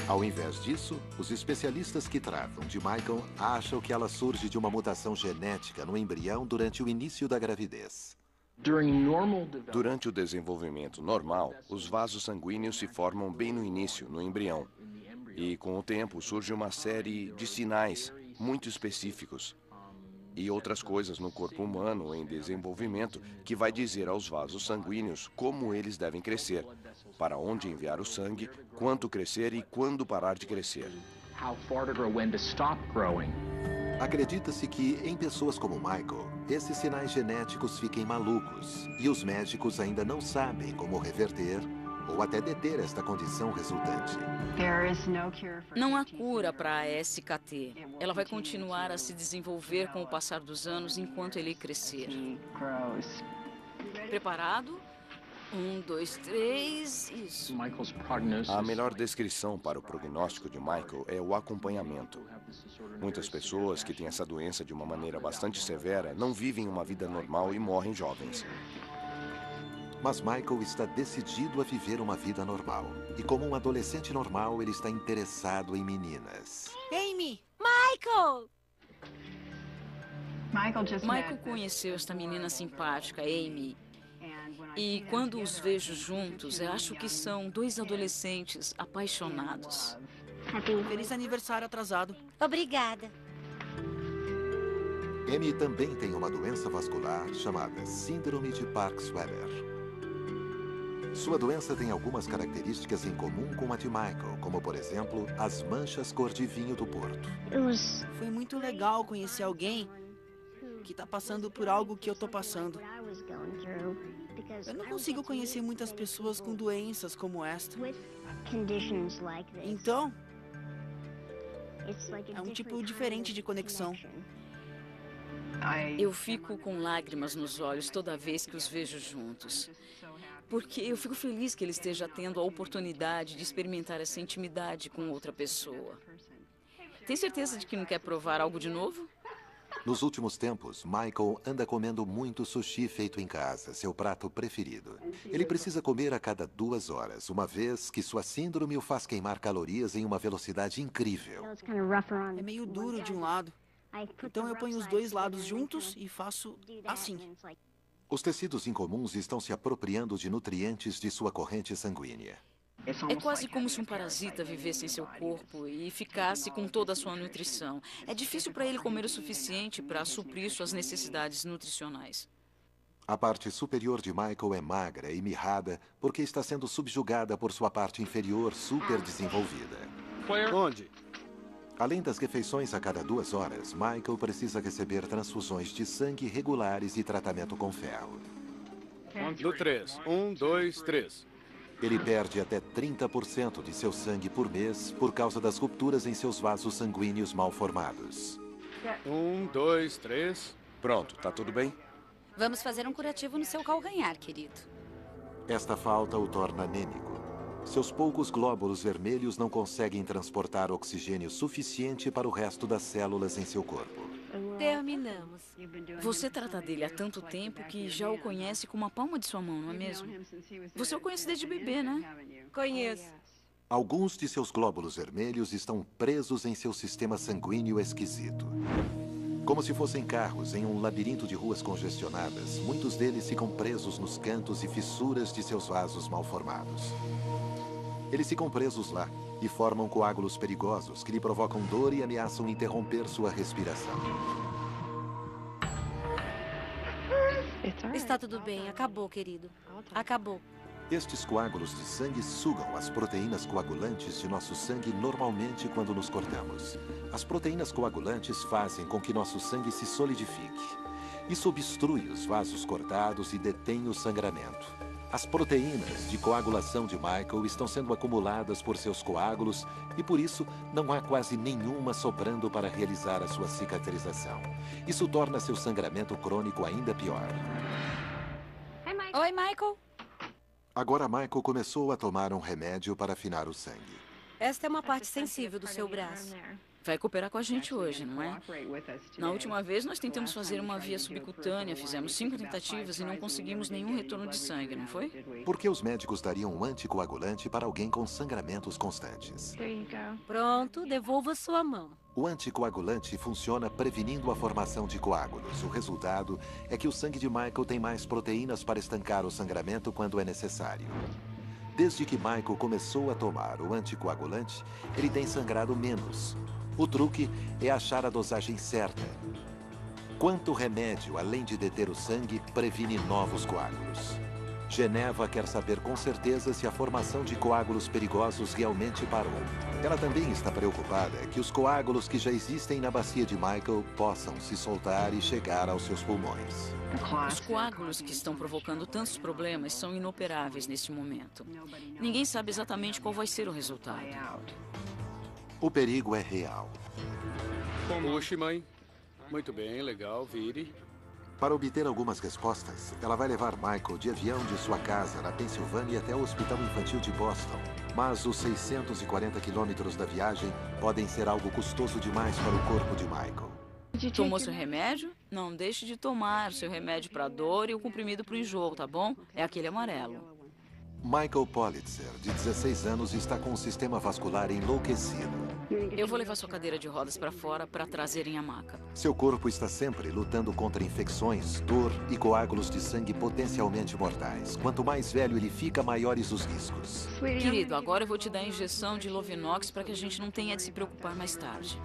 Ao invés disso, os especialistas que tratam de Michael acham que ela surge de uma mutação genética no embrião durante o início da gravidez. Durante o desenvolvimento normal, os vasos sanguíneos se formam bem no início, no embrião. E com o tempo surge uma série de sinais muito específicos e outras coisas no corpo humano em desenvolvimento que vai dizer aos vasos sanguíneos como eles devem crescer, para onde enviar o sangue, quanto crescer e quando parar de crescer. Acredita-se que, em pessoas como Michael, esses sinais genéticos fiquem malucos e os médicos ainda não sabem como reverter ou até deter esta condição resultante. Não há cura para a SKT. Ela vai continuar a se desenvolver com o passar dos anos enquanto ele crescer. Preparado? 1, 2, 3, isso. A melhor descrição para o prognóstico de Michael é o acompanhamento. Muitas pessoas que têm essa doença de uma maneira bastante severa não vivem uma vida normal e morrem jovens. Mas Michael está decidido a viver uma vida normal. E como um adolescente normal, ele está interessado em meninas. Amy! Michael! Michael conheceu esta menina simpática, Amy. E quando os vejo juntos, eu acho que são 2 adolescentes apaixonados. Feliz aniversário atrasado. Obrigada. Amy também tem uma doença vascular chamada Síndrome de Parkes-Weber. Sua doença tem algumas características em comum com a de Michael, como, por exemplo, as manchas cor de vinho do Porto. Foi muito legal conhecer alguém que está passando por algo que eu estou passando. Eu não consigo conhecer muitas pessoas com doenças como esta. Então, é um tipo diferente de conexão. Eu fico com lágrimas nos olhos toda vez que os vejo juntos. Porque eu fico feliz que ele esteja tendo a oportunidade de experimentar essa intimidade com outra pessoa. Tem certeza de que não quer provar algo de novo? Nos últimos tempos, Michael anda comendo muito sushi feito em casa, seu prato preferido. Ele precisa comer a cada 2 horas, uma vez que sua síndrome o faz queimar calorias em uma velocidade incrível. É meio duro de um lado. Então eu ponho os 2 lados juntos e faço assim. Os tecidos incomuns estão se apropriando de nutrientes de sua corrente sanguínea. É quase como se um parasita vivesse em seu corpo e ficasse com toda a sua nutrição. É difícil para ele comer o suficiente para suprir suas necessidades nutricionais. A parte superior de Michael é magra e mirrada porque está sendo subjugada por sua parte inferior super desenvolvida. Onde? Além das refeições a cada 2 horas, Michael precisa receber transfusões de sangue regulares e tratamento com ferro. No 3. 1, 2, 3. Ele perde até 30% de seu sangue por mês por causa das rupturas em seus vasos sanguíneos mal formados. 1, 2, 3. Pronto, tá tudo bem? Vamos fazer um curativo no seu calcanhar, querido. Esta falta o torna anêmico. Seus poucos glóbulos vermelhos não conseguem transportar oxigênio suficiente para o resto das células em seu corpo. Terminamos. Você trata dele há tanto tempo que já o conhece como a palma de sua mão, não é mesmo? Você o conhece desde bebê, né? Conheço. Alguns de seus glóbulos vermelhos estão presos em seu sistema sanguíneo esquisito. Como se fossem carros em um labirinto de ruas congestionadas, muitos deles ficam presos nos cantos e fissuras de seus vasos mal formados. Eles ficam presos lá e formam coágulos perigosos que lhe provocam dor e ameaçam interromper sua respiração. Está tudo bem. Acabou, querido. Acabou. Estes coágulos de sangue sugam as proteínas coagulantes de nosso sangue normalmente quando nos cortamos. As proteínas coagulantes fazem com que nosso sangue se solidifique. Isso obstrui os vasos cortados e detém o sangramento. As proteínas de coagulação de Michael estão sendo acumuladas por seus coágulos e, por isso, não há quase nenhuma sobrando para realizar a sua cicatrização. Isso torna seu sangramento crônico ainda pior. Oi, Michael. Agora, Michael começou a tomar um remédio para afinar o sangue. Esta é uma parte sensível do seu braço. Vai cooperar com a gente hoje, não é? Na última vez, nós tentamos fazer uma via subcutânea, fizemos 5 tentativas e não conseguimos nenhum retorno de sangue, não foi? Por que os médicos dariam um anticoagulante para alguém com sangramentos constantes? Pronto, devolva sua mão. O anticoagulante funciona prevenindo a formação de coágulos. O resultado é que o sangue de Michael tem mais proteínas para estancar o sangramento quando é necessário. Desde que Michael começou a tomar o anticoagulante, ele tem sangrado menos. O truque é achar a dosagem certa. Quanto remédio, além de deter o sangue, previne novos coágulos? Geneva quer saber com certeza se a formação de coágulos perigosos realmente parou. Ela também está preocupada que os coágulos que já existem na bacia de Michael possam se soltar e chegar aos seus pulmões. Os coágulos que estão provocando tantos problemas são inoperáveis neste momento. Ninguém sabe exatamente qual vai ser o resultado. O perigo é real. Puxe, mãe. Muito bem, legal, vire. Para obter algumas respostas, ela vai levar Michael de avião de sua casa na Pensilvânia até o Hospital Infantil de Boston. Mas os 640 quilômetros da viagem podem ser algo custoso demais para o corpo de Michael. Tomou seu remédio? Não deixe de tomar seu remédio para dor e o comprimido para o enjoo, tá bom? É aquele amarelo. Michael Politzer, de 16 anos, está com o sistema vascular enlouquecido. Eu vou levar sua cadeira de rodas para fora para trazerem a maca. Seu corpo está sempre lutando contra infecções, dor e coágulos de sangue potencialmente mortais. Quanto mais velho ele fica, maiores os riscos. Querido, agora eu vou te dar a injeção de Lovenox para que a gente não tenha de se preocupar mais tarde.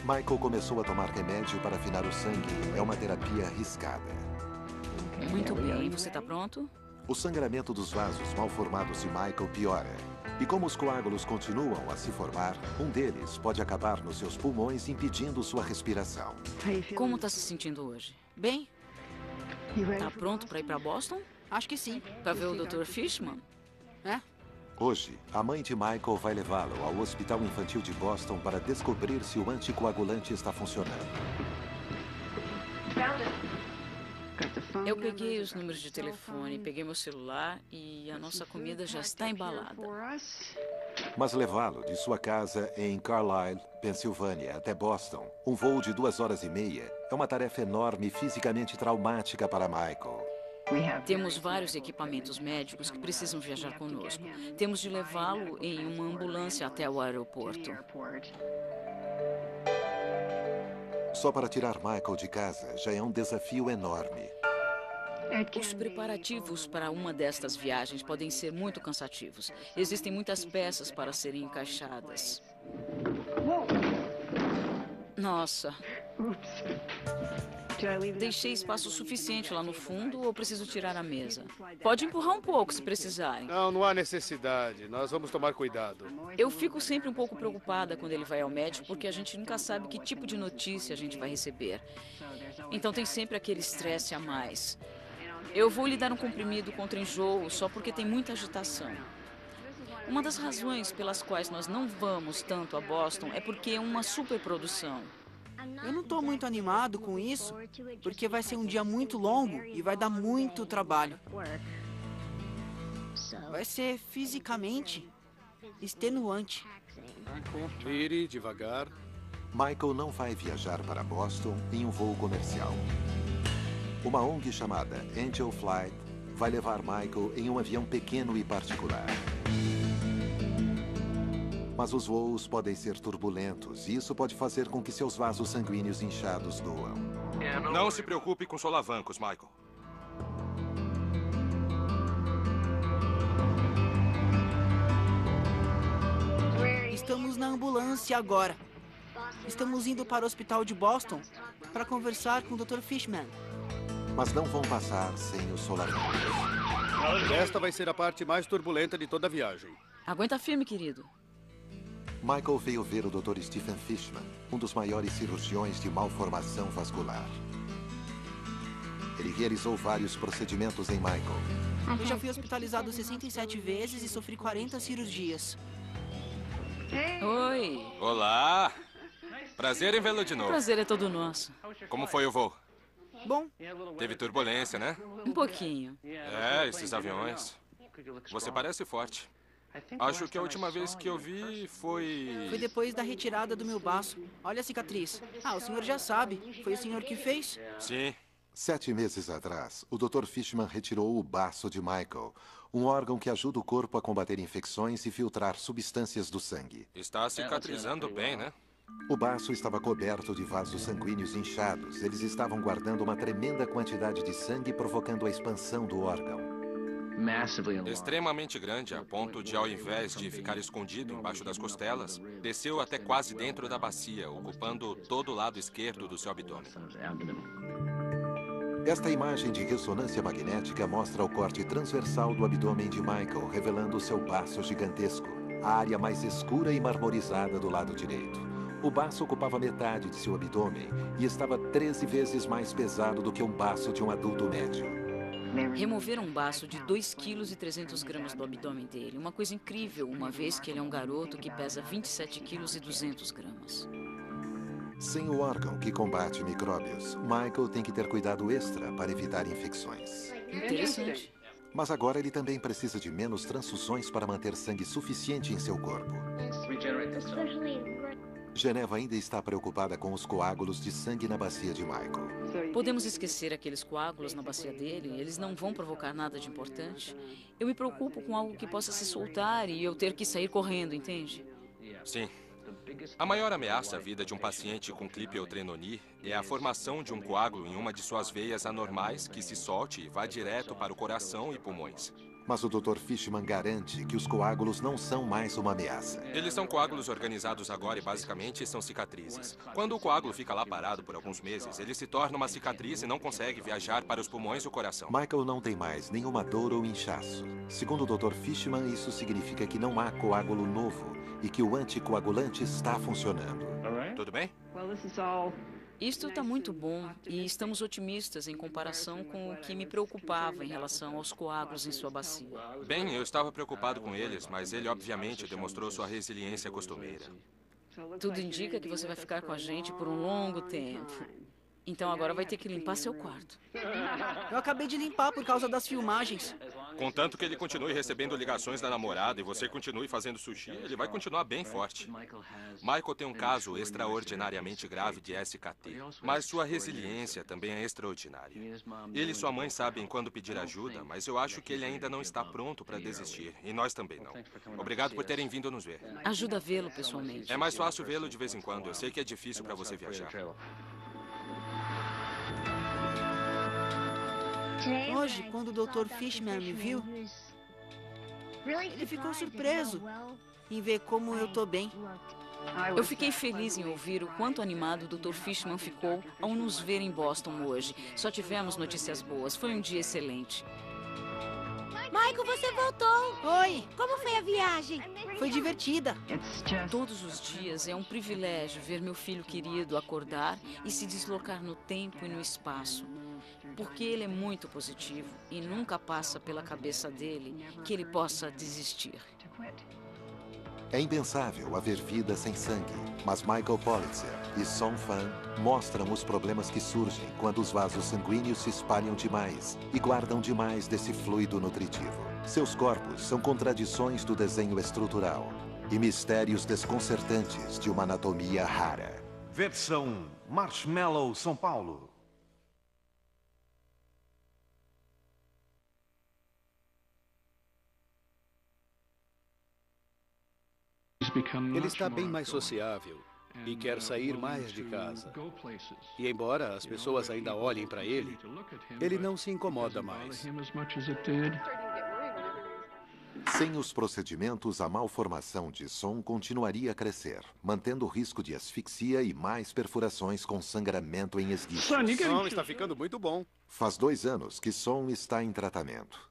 Michael começou a tomar remédio para afinar o sangue. É uma terapia arriscada. Muito bem, você está pronto? O sangramento dos vasos mal formados de Michael piora. E como os coágulos continuam a se formar, um deles pode acabar nos seus pulmões, impedindo sua respiração. Como está se sentindo hoje? Bem? Tá pronto para ir para Boston? Acho que sim. Para ver o Dr. Fishman? É? Hoje, a mãe de Michael vai levá-lo ao Hospital Infantil de Boston para descobrir se o anticoagulante está funcionando. Eu peguei os números de telefone, peguei meu celular e a nossa comida já está embalada. Mas levá-lo de sua casa em Carlisle, Pensilvânia, até Boston, um voo de 2h30, é uma tarefa enorme e fisicamente traumática para Michael. Temos vários equipamentos médicos que precisam viajar conosco. Temos de levá-lo em uma ambulância até o aeroporto. Só para tirar Michael de casa já é um desafio enorme. Os preparativos para uma destas viagens podem ser muito cansativos. Existem muitas peças para serem encaixadas. Nossa. Deixei espaço suficiente lá no fundo ou preciso tirar a mesa? Pode empurrar um pouco se precisarem. Não há necessidade. Nós vamos tomar cuidado. Eu fico sempre um pouco preocupada quando ele vai ao médico porque a gente nunca sabe que tipo de notícia a gente vai receber. Então tem sempre aquele estresse a mais. Eu vou lhe dar um comprimido contra enjoo só porque tem muita agitação. Uma das razões pelas quais nós não vamos tanto a Boston é porque é uma superprodução. Eu não tô muito animado com isso, porque vai ser um dia muito longo e vai dar muito trabalho. Vai ser fisicamente extenuante. Vire devagar. Michael não vai viajar para Boston em um voo comercial. Uma ONG chamada Angel Flight vai levar Michael em um avião pequeno e particular. Mas os voos podem ser turbulentos e isso pode fazer com que seus vasos sanguíneos inchados doam. Não se preocupe com solavancos, Michael. Estamos na ambulância agora. Estamos indo para o hospital de Boston para conversar com o Dr. Fishman. Mas não vão passar sem os solavancos. Esta vai ser a parte mais turbulenta de toda a viagem. Aguenta firme, querido. Michael veio ver o Dr. Stephen Fishman, um dos maiores cirurgiões de malformação vascular. Ele realizou vários procedimentos em Michael. Eu já fui hospitalizado 67 vezes e sofri 40 cirurgias. Oi. Olá. Prazer em vê-lo de novo. O prazer é todo nosso. Como foi o voo? Bom. Teve turbulência, né? Um pouquinho. É, esses aviões. Você parece forte. Acho que a última vez que eu vi foi... Foi depois da retirada do meu baço. Olha a cicatriz. Ah, o senhor já sabe. Foi o senhor que fez? Sim. 7 meses atrás, o Dr. Fishman retirou o baço de Michael, um órgão que ajuda o corpo a combater infecções e filtrar substâncias do sangue. Está cicatrizando bem, né? O baço estava coberto de vasos sanguíneos inchados. Eles estavam guardando uma tremenda quantidade de sangue, provocando a expansão do órgão. Extremamente grande, a ponto de, ao invés de ficar escondido embaixo das costelas, desceu até quase dentro da bacia, ocupando todo o lado esquerdo do seu abdômen. Esta imagem de ressonância magnética mostra o corte transversal do abdômen de Michael, revelando o seu baço gigantesco, a área mais escura e marmorizada do lado direito. O baço ocupava metade de seu abdômen e estava 13 vezes mais pesado do que um baço de um adulto médio. Removeram um baço de 2,3 kg do abdômen dele. Uma coisa incrível, uma vez que ele é um garoto que pesa 27,2 kg. Sem o órgão que combate micróbios, Michael tem que ter cuidado extra para evitar infecções. Interessante. Mas agora ele também precisa de menos transfusões para manter sangue suficiente em seu corpo. Geneva ainda está preocupada com os coágulos de sangue na bacia de Michael. Podemos esquecer aqueles coágulos na bacia dele? Eles não vão provocar nada de importante. Eu me preocupo com algo que possa se soltar e eu ter que sair correndo, entende? Sim. A maior ameaça à vida de um paciente com clipeotrenoni é a formação de um coágulo em uma de suas veias anormais que se solte e vá direto para o coração e pulmões. Mas o Dr. Fishman garante que os coágulos não são mais uma ameaça. Eles são coágulos organizados agora e basicamente são cicatrizes. Quando o coágulo fica lá parado por alguns meses, ele se torna uma cicatriz e não consegue viajar para os pulmões e o coração. Michael não tem mais nenhuma dor ou inchaço. Segundo o Dr. Fishman, isso significa que não há coágulo novo e que o anticoagulante está funcionando. Tudo bem? Isto está muito bom e estamos otimistas em comparação com o que me preocupava em relação aos coágulos em sua bacia. Bem, eu estava preocupado com eles, mas ele obviamente demonstrou sua resiliência costumeira. Tudo indica que você vai ficar com a gente por um longo tempo. Então agora vai ter que limpar seu quarto. Eu acabei de limpar por causa das filmagens. Contanto que ele continue recebendo ligações da namorada e você continue fazendo sushi, ele vai continuar bem forte. Michael tem um caso extraordinariamente grave de SKT, mas sua resiliência também é extraordinária. Ele e sua mãe sabem quando pedir ajuda, mas eu acho que ele ainda não está pronto para desistir, e nós também não. Obrigado por terem vindo nos ver. Ajuda a vê-lo pessoalmente. É mais fácil vê-lo de vez em quando. Eu sei que é difícil para você viajar. Hoje, quando o Dr. Fishman me viu, ele ficou surpreso em ver como eu tô bem. Eu fiquei feliz em ouvir o quanto animado o Dr. Fishman ficou ao nos ver em Boston hoje. Só tivemos notícias boas. Foi um dia excelente. Michael, você voltou! Oi! Como foi a viagem? Foi divertida. Todos os dias é um privilégio ver meu filho querido acordar e se deslocar no tempo e no espaço. Porque ele é muito positivo e nunca passa pela cabeça dele que ele possa desistir. É impensável haver vida sem sangue, mas Michael Politzer e Song Fan mostram os problemas que surgem quando os vasos sanguíneos se espalham demais e guardam demais desse fluido nutritivo. Seus corpos são contradições do desenho estrutural e mistérios desconcertantes de uma anatomia rara. Versão Marshmallow São Paulo. Ele está bem mais sociável e quer sair mais de casa. E embora as pessoas ainda olhem para ele, ele não se incomoda mais. Sem os procedimentos, a malformação de Song continuaria a crescer, mantendo o risco de asfixia e mais perfurações com sangramento em esguichos. Song está ficando muito bom. Faz 2 anos que Song está em tratamento.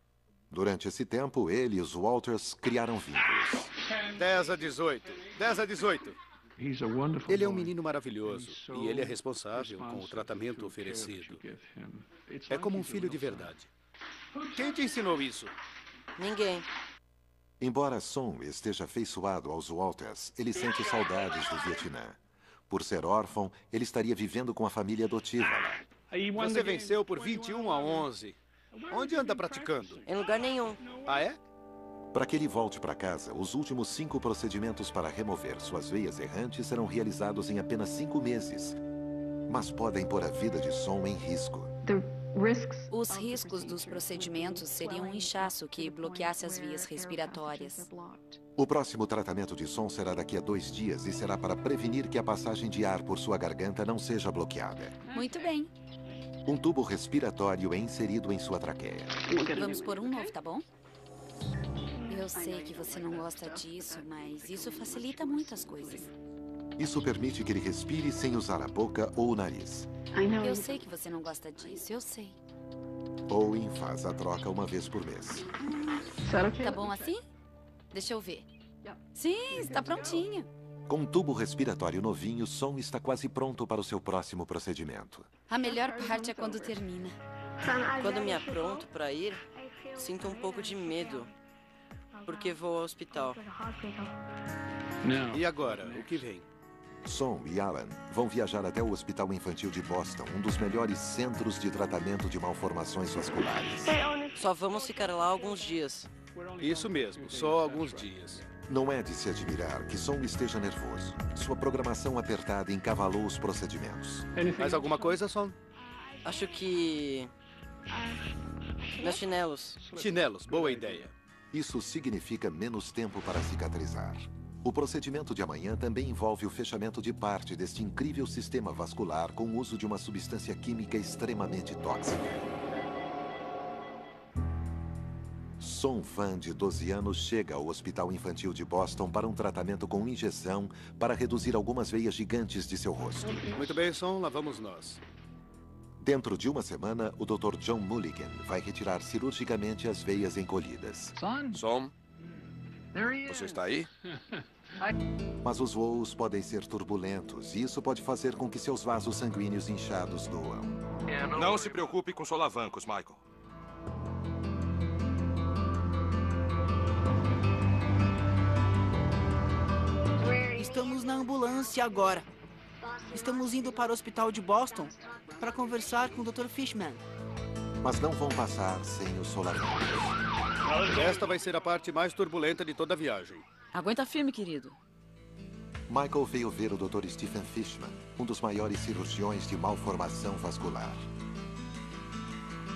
Durante esse tempo, ele e os Walters criaram vínculos. 10 a 18. 10 a 18. Ele é um menino maravilhoso e ele é responsável com o tratamento oferecido. É como um filho de verdade. Quem te ensinou isso? Ninguém. Embora Song esteja afeiçoado aos Walters, ele sente saudades do Vietnã. Por ser órfão, ele estaria vivendo com a família adotiva lá. Você venceu por 21 a 11. Onde anda praticando? Em lugar nenhum. Ah, é? Para que ele volte para casa, os últimos 5 procedimentos para remover suas veias errantes serão realizados em apenas 5 meses. Mas podem pôr a vida de Song em risco. Os riscos dos procedimentos seriam um inchaço que bloqueasse as vias respiratórias. O próximo tratamento de Song será daqui a 2 dias e será para prevenir que a passagem de ar por sua garganta não seja bloqueada. Muito bem. Um tubo respiratório é inserido em sua traqueia. Vamos pôr um novo, tá bom? Eu sei que você não gosta disso, mas isso facilita muito as coisas. Isso permite que ele respire sem usar a boca ou o nariz. Eu sei que você não gosta disso, eu sei. Owen faz a troca uma vez por mês. Tá bom assim? Deixa eu ver. Sim, está prontinha. Com um tubo respiratório novinho, Song está quase pronto para o seu próximo procedimento. A melhor parte é quando termina. Quando me apronto para ir, sinto um pouco de medo, porque vou ao hospital. E agora, o que vem? Song e Alan vão viajar até o Hospital Infantil de Boston, um dos melhores centros de tratamento de malformações vasculares. Só vamos ficar lá alguns dias. Isso mesmo, só alguns dias. Não é de se admirar que Song esteja nervoso. Sua programação apertada encavalou os procedimentos. Mais alguma coisa, Song? Acho que... meus chinelos. Chinelos, boa ideia. Isso significa menos tempo para cicatrizar. O procedimento de amanhã também envolve o fechamento de parte deste incrível sistema vascular com o uso de uma substância química extremamente tóxica. Song Fan, de 12 anos, chega ao Hospital Infantil de Boston para um tratamento com injeção para reduzir algumas veias gigantes de seu rosto. Muito bem, Song, lá vamos nós. Dentro de uma semana, o Dr. John Mulligan vai retirar cirurgicamente as veias encolhidas. Song, você está aí? Mas os voos podem ser turbulentos e isso pode fazer com que seus vasos sanguíneos inchados doam. Não se preocupe com solavancos, Michael. Estamos na ambulância agora. Estamos indo para o hospital de Boston para conversar com o Dr. Fishman. Mas não vão passar sem os solavancos. Esta vai ser a parte mais turbulenta de toda a viagem. Aguenta firme, querido. Michael veio ver o Dr. Stephen Fishman, um dos maiores cirurgiões de malformação vascular.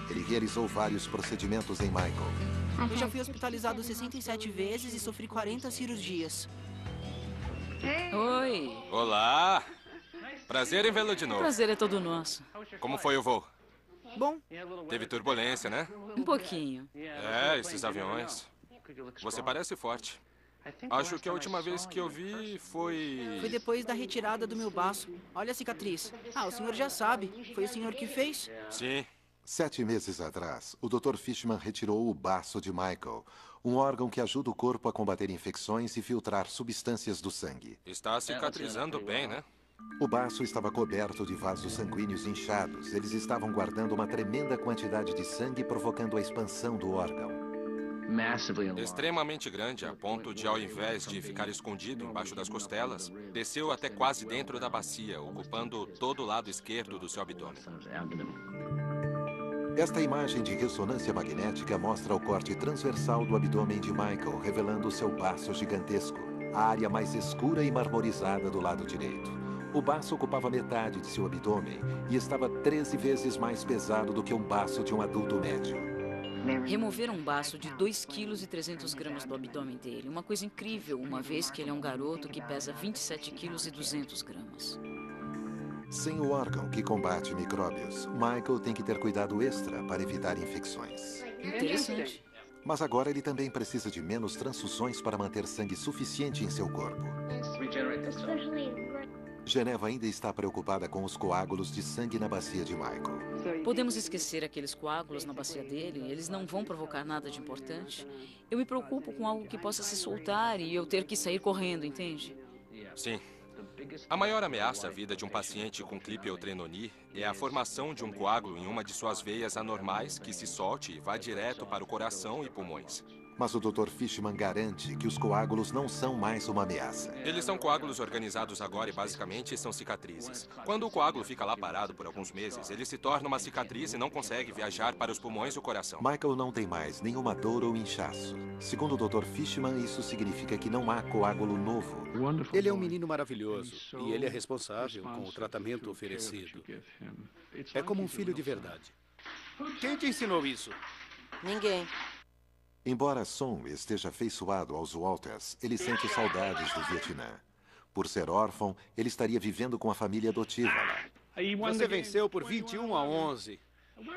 Ele realizou vários procedimentos em Michael. Eu já fui hospitalizado 67 vezes e sofri 40 cirurgias. Oi. Olá. Prazer em vê-lo de novo. O prazer é todo nosso. Como foi o voo? Bom. Teve turbulência, né? Um pouquinho. É, esses aviões. Você parece forte. Acho que a última vez que eu vi foi... Foi depois da retirada do meu baço. Olha a cicatriz. Ah, o senhor já sabe. Foi o senhor que fez? Sim. 7 meses atrás, o Dr. Fishman retirou o baço de Michael, um órgão que ajuda o corpo a combater infecções e filtrar substâncias do sangue. Está cicatrizando bem, né? O baço estava coberto de vasos sanguíneos inchados. Eles estavam guardando uma tremenda quantidade de sangue, provocando a expansão do órgão. Extremamente grande, a ponto de, ao invés de ficar escondido embaixo das costelas, desceu até quase dentro da bacia, ocupando todo o lado esquerdo do seu abdômen. Esta imagem de ressonância magnética mostra o corte transversal do abdômen de Michael, revelando seu baço gigantesco, a área mais escura e marmorizada do lado direito. O baço ocupava metade de seu abdômen e estava 13 vezes mais pesado do que um baço de um adulto médio. Removeram um baço de 2,3 kg do abdômen dele. Uma coisa incrível, uma vez que ele é um garoto que pesa 27,2 kg. Sem o órgão que combate micróbios, Michael tem que ter cuidado extra para evitar infecções. Interessante. Mas agora ele também precisa de menos transfusões para manter sangue suficiente em seu corpo. Geneva ainda está preocupada com os coágulos de sangue na bacia de Michael. Podemos esquecer aqueles coágulos na bacia dele? Eles não vão provocar nada de importante. Eu me preocupo com algo que possa se soltar e eu ter que sair correndo, entende? Sim. A maior ameaça à vida de um paciente com clipeotrenoni é a formação de um coágulo em uma de suas veias anormais que se solte e vá direto para o coração e pulmões. Mas o Dr. Fishman garante que os coágulos não são mais uma ameaça. Eles são coágulos organizados agora e basicamente são cicatrizes. Quando o coágulo fica lá parado por alguns meses, ele se torna uma cicatriz e não consegue viajar para os pulmões e o coração. Michael não tem mais nenhuma dor ou inchaço. Segundo o Dr. Fishman, isso significa que não há coágulo novo. Ele é um menino maravilhoso e ele é responsável com o tratamento oferecido. É como um filho de verdade. Quem te ensinou isso? Ninguém. Embora Som esteja afeiçoado aos Walters, ele sente saudades do Vietnã. Por ser órfão, ele estaria vivendo com a família adotiva lá. Você venceu por 21-11.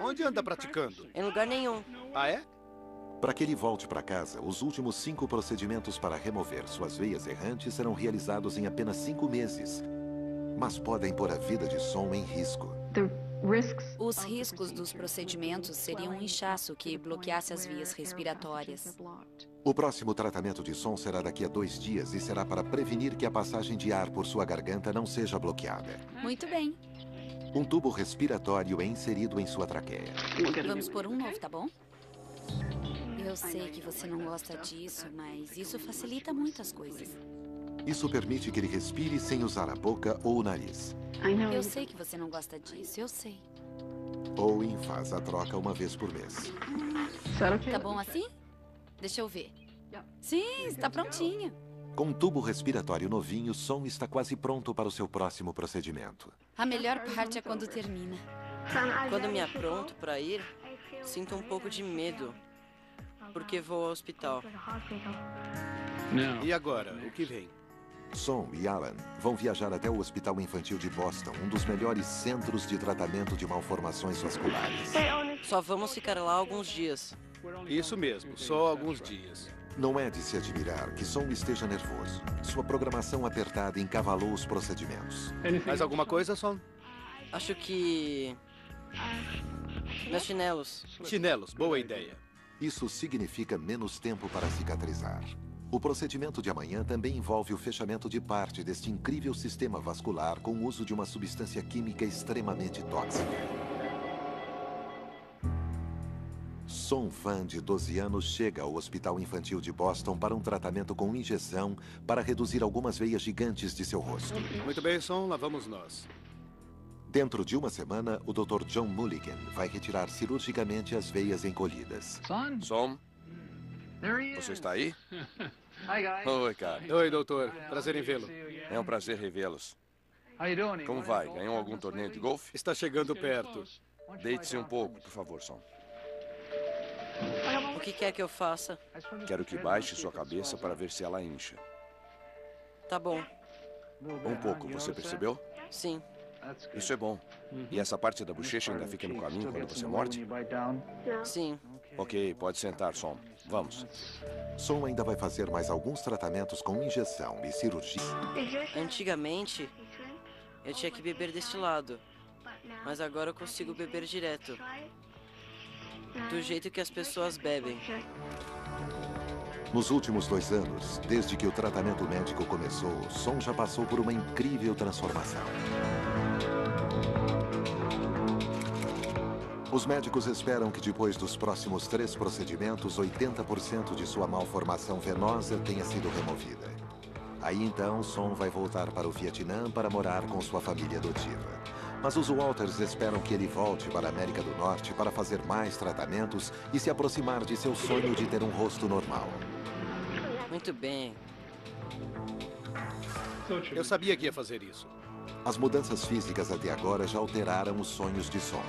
Onde anda praticando? Em lugar nenhum. Ah, é? Para que ele volte para casa, os últimos 5 procedimentos para remover suas veias errantes serão realizados em apenas 5 meses. Mas podem pôr a vida de Som em risco. Os riscos dos procedimentos seriam um inchaço que bloqueasse as vias respiratórias. O próximo tratamento de Som será daqui a 2 dias e será para prevenir que a passagem de ar por sua garganta não seja bloqueada. Muito bem. Um tubo respiratório é inserido em sua traqueia. Vamos pôr um novo, tá bom? Eu sei que você não gosta disso, mas isso facilita muito as coisas. Isso permite que ele respire sem usar a boca ou o nariz. Eu sei que você não gosta disso, eu sei. Owen faz a troca uma vez por mês. Tá bom assim? Deixa eu ver. Sim, está prontinho. Com um tubo respiratório novinho, Som está quase pronto para o seu próximo procedimento. A melhor parte é quando termina. Quando me apronto para ir, sinto um pouco de medo, porque vou ao hospital. E agora, o que vem? Som e Alan vão viajar até o Hospital Infantil de Boston, um dos melhores centros de tratamento de malformações vasculares. Só vamos ficar lá alguns dias. Isso mesmo, só alguns dias. Não é de se admirar que Som esteja nervoso. Sua programação apertada encavalou os procedimentos. Mais alguma coisa, Som? Acho que... meus chinelos. Chinelos, boa ideia. Isso significa menos tempo para cicatrizar. O procedimento de amanhã também envolve o fechamento de parte deste incrível sistema vascular com o uso de uma substância química extremamente tóxica. Som Fan, de 12 anos, chega ao Hospital Infantil de Boston para um tratamento com injeção para reduzir algumas veias gigantes de seu rosto. Muito bem, Som, lá vamos nós. Dentro de uma semana, o Dr. John Mulligan vai retirar cirurgicamente as veias encolhidas. Som? Você está aí? Oi, cara. Oi, doutor. Prazer em vê-lo. É um prazer revê-los. Como vai? Ganhou algum torneio de golfe? Está chegando perto. Deite-se um pouco, por favor, Som. O que quer que eu faça? Quero que baixe sua cabeça para ver se ela incha. Tá bom. Um pouco, você percebeu? Sim. Isso é bom. E essa parte da bochecha ainda fica no caminho quando você morde? Sim. Ok, pode sentar, Som. Vamos. Som ainda vai fazer mais alguns tratamentos com injeção e cirurgia. Antigamente, eu tinha que beber destilado. Mas agora eu consigo beber direto. Do jeito que as pessoas bebem. Nos últimos 2 anos, desde que o tratamento médico começou, Som já passou por uma incrível transformação. Os médicos esperam que depois dos próximos 3 procedimentos, 80% de sua malformação venosa tenha sido removida. Aí então, Som vai voltar para o Vietnã para morar com sua família adotiva. Mas os Walters esperam que ele volte para a América do Norte para fazer mais tratamentos e se aproximar de seu sonho de ter um rosto normal. Muito bem. Eu sabia que ia fazer isso. As mudanças físicas até agora já alteraram os sonhos de Som.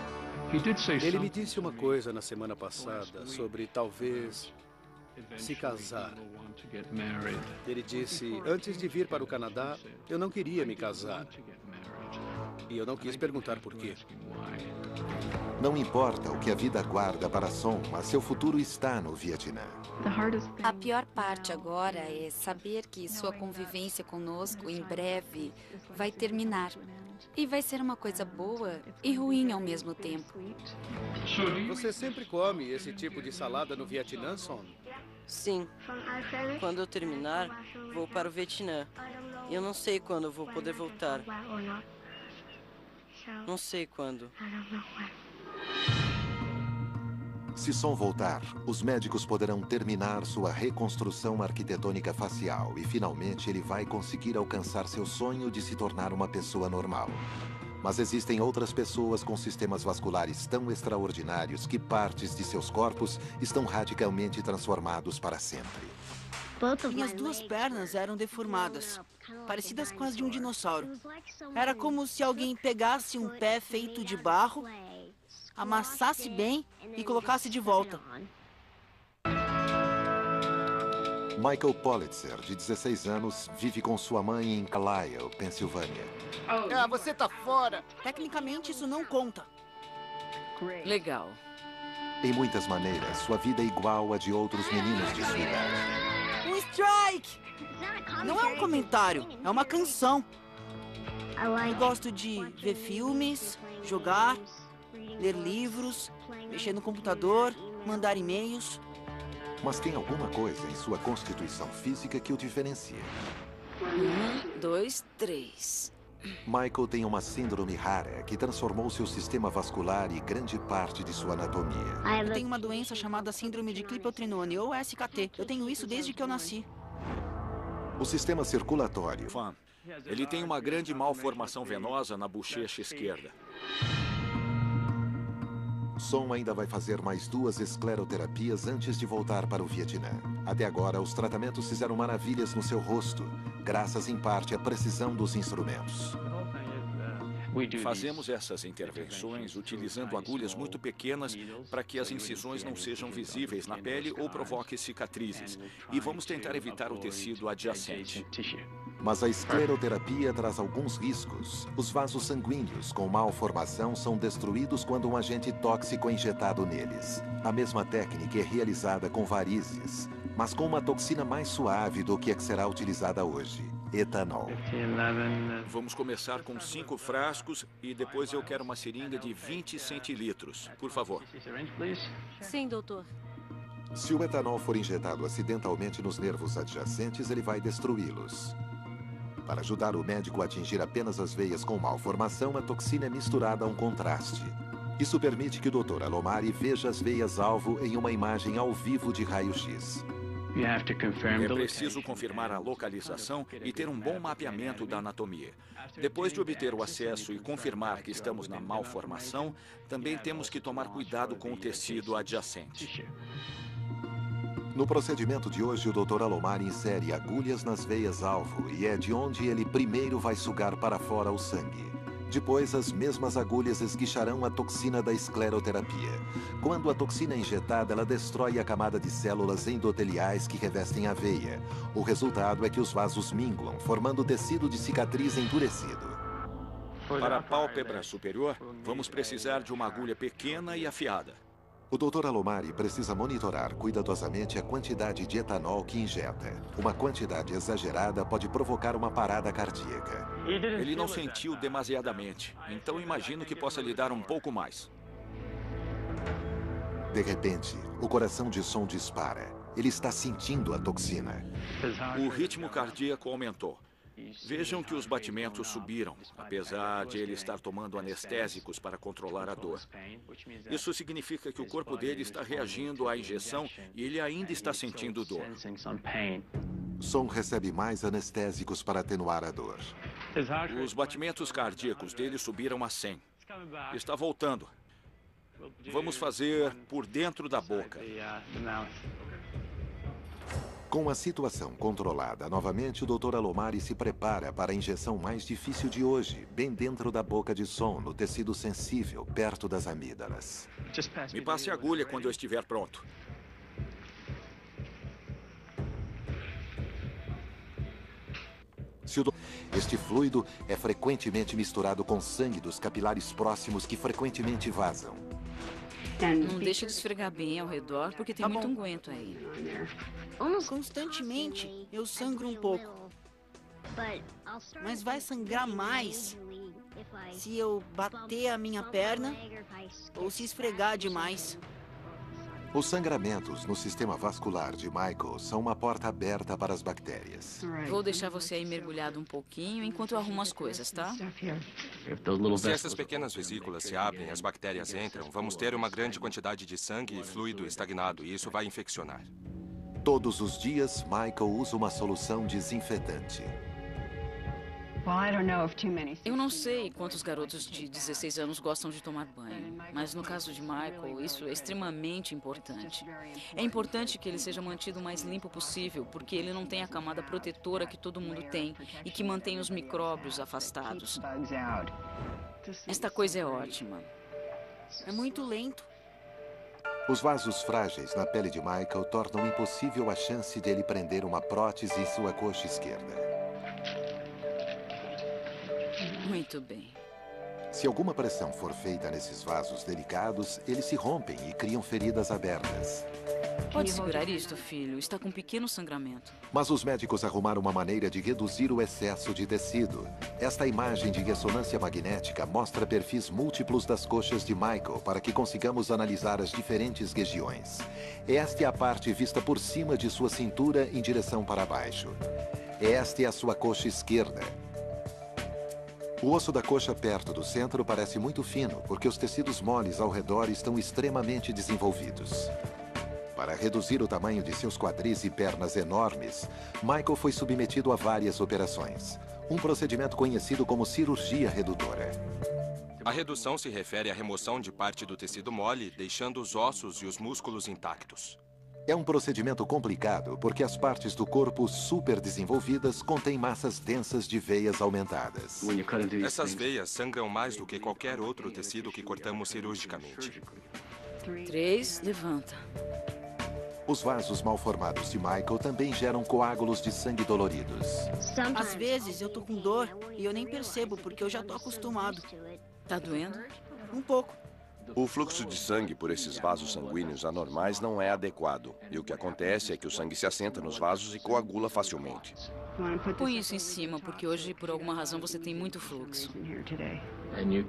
Ele me disse uma coisa na semana passada sobre talvez se casar. Ele disse, antes de vir para o Canadá, eu não queria me casar. E eu não quis perguntar por quê. Não importa o que a vida guarda para Som, mas seu futuro está no Vietnã. A pior parte agora é saber que sua convivência conosco em breve vai terminar. E vai ser uma coisa boa e ruim ao mesmo tempo. Você sempre come esse tipo de salada no Vietnã, Som? Sim. Quando eu terminar, vou para o Vietnã. Eu não sei quando eu vou poder voltar. Não sei quando. Se Som voltar, os médicos poderão terminar sua reconstrução arquitetônica facial e finalmente ele vai conseguir alcançar seu sonho de se tornar uma pessoa normal. Mas existem outras pessoas com sistemas vasculares tão extraordinários que partes de seus corpos estão radicalmente transformados para sempre. Minhas 2 pernas eram deformadas, parecidas com as de um dinossauro. Era como se alguém pegasse um pé feito de barro, amassasse bem e colocasse de volta. Michael Politzer, de 16 anos, vive com sua mãe em Carlisle, Pensilvânia. Ah, você tá fora! Tecnicamente, isso não conta. Legal. Em muitas maneiras, sua vida é igual à de outros meninos de sua idade. Um strike! Não é um comentário, é uma canção. Eu gosto de ver filmes, jogar, ler livros, mexer no computador, mandar e-mails. Mas tem alguma coisa em sua constituição física que o diferencia. 1, 2, 3. Michael tem uma síndrome rara que transformou seu sistema vascular e grande parte de sua anatomia. Eu tenho uma doença chamada síndrome de Klippel-Trenaunay, ou SKT. Eu tenho isso desde que eu nasci. O sistema circulatório. Ele tem uma grande malformação venosa na bochecha esquerda. Som ainda vai fazer mais 2 escleroterapias antes de voltar para o Vietnã. Até agora, os tratamentos fizeram maravilhas no seu rosto, graças em parte à precisão dos instrumentos. Fazemos essas intervenções utilizando agulhas muito pequenas para que as incisões não sejam visíveis na pele ou provoquem cicatrizes. E vamos tentar evitar o tecido adjacente. Mas a escleroterapia traz alguns riscos. Os vasos sanguíneos com malformação são destruídos quando um agente tóxico é injetado neles. A mesma técnica é realizada com varizes, mas com uma toxina mais suave do que a que será utilizada hoje. Etanol. Vamos começar com 5 frascos e depois eu quero uma seringa de 20 centilitros. Por favor. Sim, doutor. Se o etanol for injetado acidentalmente nos nervos adjacentes, ele vai destruí-los. Para ajudar o médico a atingir apenas as veias com malformação, a toxina é misturada a um contraste. Isso permite que o Dr. Alomari veja as veias-alvo em uma imagem ao vivo de raio-x. É preciso confirmar a localização e ter um bom mapeamento da anatomia. Depois de obter o acesso e confirmar que estamos na malformação, também temos que tomar cuidado com o tecido adjacente. No procedimento de hoje, o Dr. Alomari insere agulhas nas veias-alvo e é de onde ele primeiro vai sugar para fora o sangue. Depois, as mesmas agulhas esguicharão a toxina da escleroterapia. Quando a toxina é injetada, ela destrói a camada de células endoteliais que revestem a veia. O resultado é que os vasos minguam, formando tecido de cicatriz endurecido. Para a pálpebra superior, vamos precisar de uma agulha pequena e afiada. O Dr. Alomari precisa monitorar cuidadosamente a quantidade de etanol que injeta. Uma quantidade exagerada pode provocar uma parada cardíaca. Ele não sentiu demasiadamente, então imagino que possa lhe dar um pouco mais. De repente, o coração de Som dispara. Ele está sentindo a toxina. O ritmo cardíaco aumentou. Vejam que os batimentos subiram, apesar de ele estar tomando anestésicos para controlar a dor. Isso significa que o corpo dele está reagindo à injeção e ele ainda está sentindo dor. Son recebe mais anestésicos para atenuar a dor. Os batimentos cardíacos dele subiram a 100. Está voltando. Vamos fazer por dentro da boca. Com a situação controlada novamente, o Dr. Alomari se prepara para a injeção mais difícil de hoje, bem dentro da boca de Son, no tecido sensível, perto das amígdalas. Me passe a agulha quando eu estiver pronto. Este fluido é frequentemente misturado com sangue dos capilares próximos que frequentemente vazam. Não deixe de esfregar bem ao redor, porque tem muito unguento aí. Constantemente eu sangro um pouco. Mas vai sangrar mais se eu bater a minha perna ou se esfregar demais. Os sangramentos no sistema vascular de Michael são uma porta aberta para as bactérias. Vou deixar você aí mergulhado um pouquinho enquanto eu arrumo as coisas, tá? Se essas pequenas vesículas se abrem e as bactérias entram, vamos ter uma grande quantidade de sangue e fluido estagnado, e isso vai infeccionar. Todos os dias, Michael usa uma solução desinfetante. Eu não sei quantos garotos de 16 anos gostam de tomar banho, mas no caso de Michael, isso é extremamente importante. É importante que ele seja mantido o mais limpo possível, porque ele não tem a camada protetora que todo mundo tem e que mantém os micróbios afastados. Esta coisa é ótima. É muito lento. Os vasos frágeis na pele de Michael tornam impossível a chance de ele prender uma prótese em sua coxa esquerda. Muito bem. Se alguma pressão for feita nesses vasos delicados, eles se rompem e criam feridas abertas. Pode segurar isto, filho. Está com um pequeno sangramento. Mas os médicos arrumaram uma maneira de reduzir o excesso de tecido. Esta imagem de ressonância magnética mostra perfis múltiplos das coxas de Michael para que consigamos analisar as diferentes regiões. Esta é a parte vista por cima de sua cintura em direção para baixo. Esta é a sua coxa esquerda. O osso da coxa perto do centro parece muito fino, porque os tecidos moles ao redor estão extremamente desenvolvidos. Para reduzir o tamanho de seus quadris e pernas enormes, Michael foi submetido a várias operações. Um procedimento conhecido como cirurgia redutora. A redução se refere à remoção de parte do tecido mole, deixando os ossos e os músculos intactos. É um procedimento complicado porque as partes do corpo super desenvolvidas contêm massas densas de veias aumentadas. Essas veias sangram mais do que qualquer outro tecido que cortamos cirurgicamente. 3, levanta. Os vasos mal formados de Michael também geram coágulos de sangue doloridos. Às vezes eu tô com dor e eu nem percebo porque eu já tô acostumado. Tá doendo? Um pouco. O fluxo de sangue por esses vasos sanguíneos anormais não é adequado. E o que acontece é que o sangue se assenta nos vasos e coagula facilmente. Põe isso em cima, porque hoje, por alguma razão, você tem muito fluxo.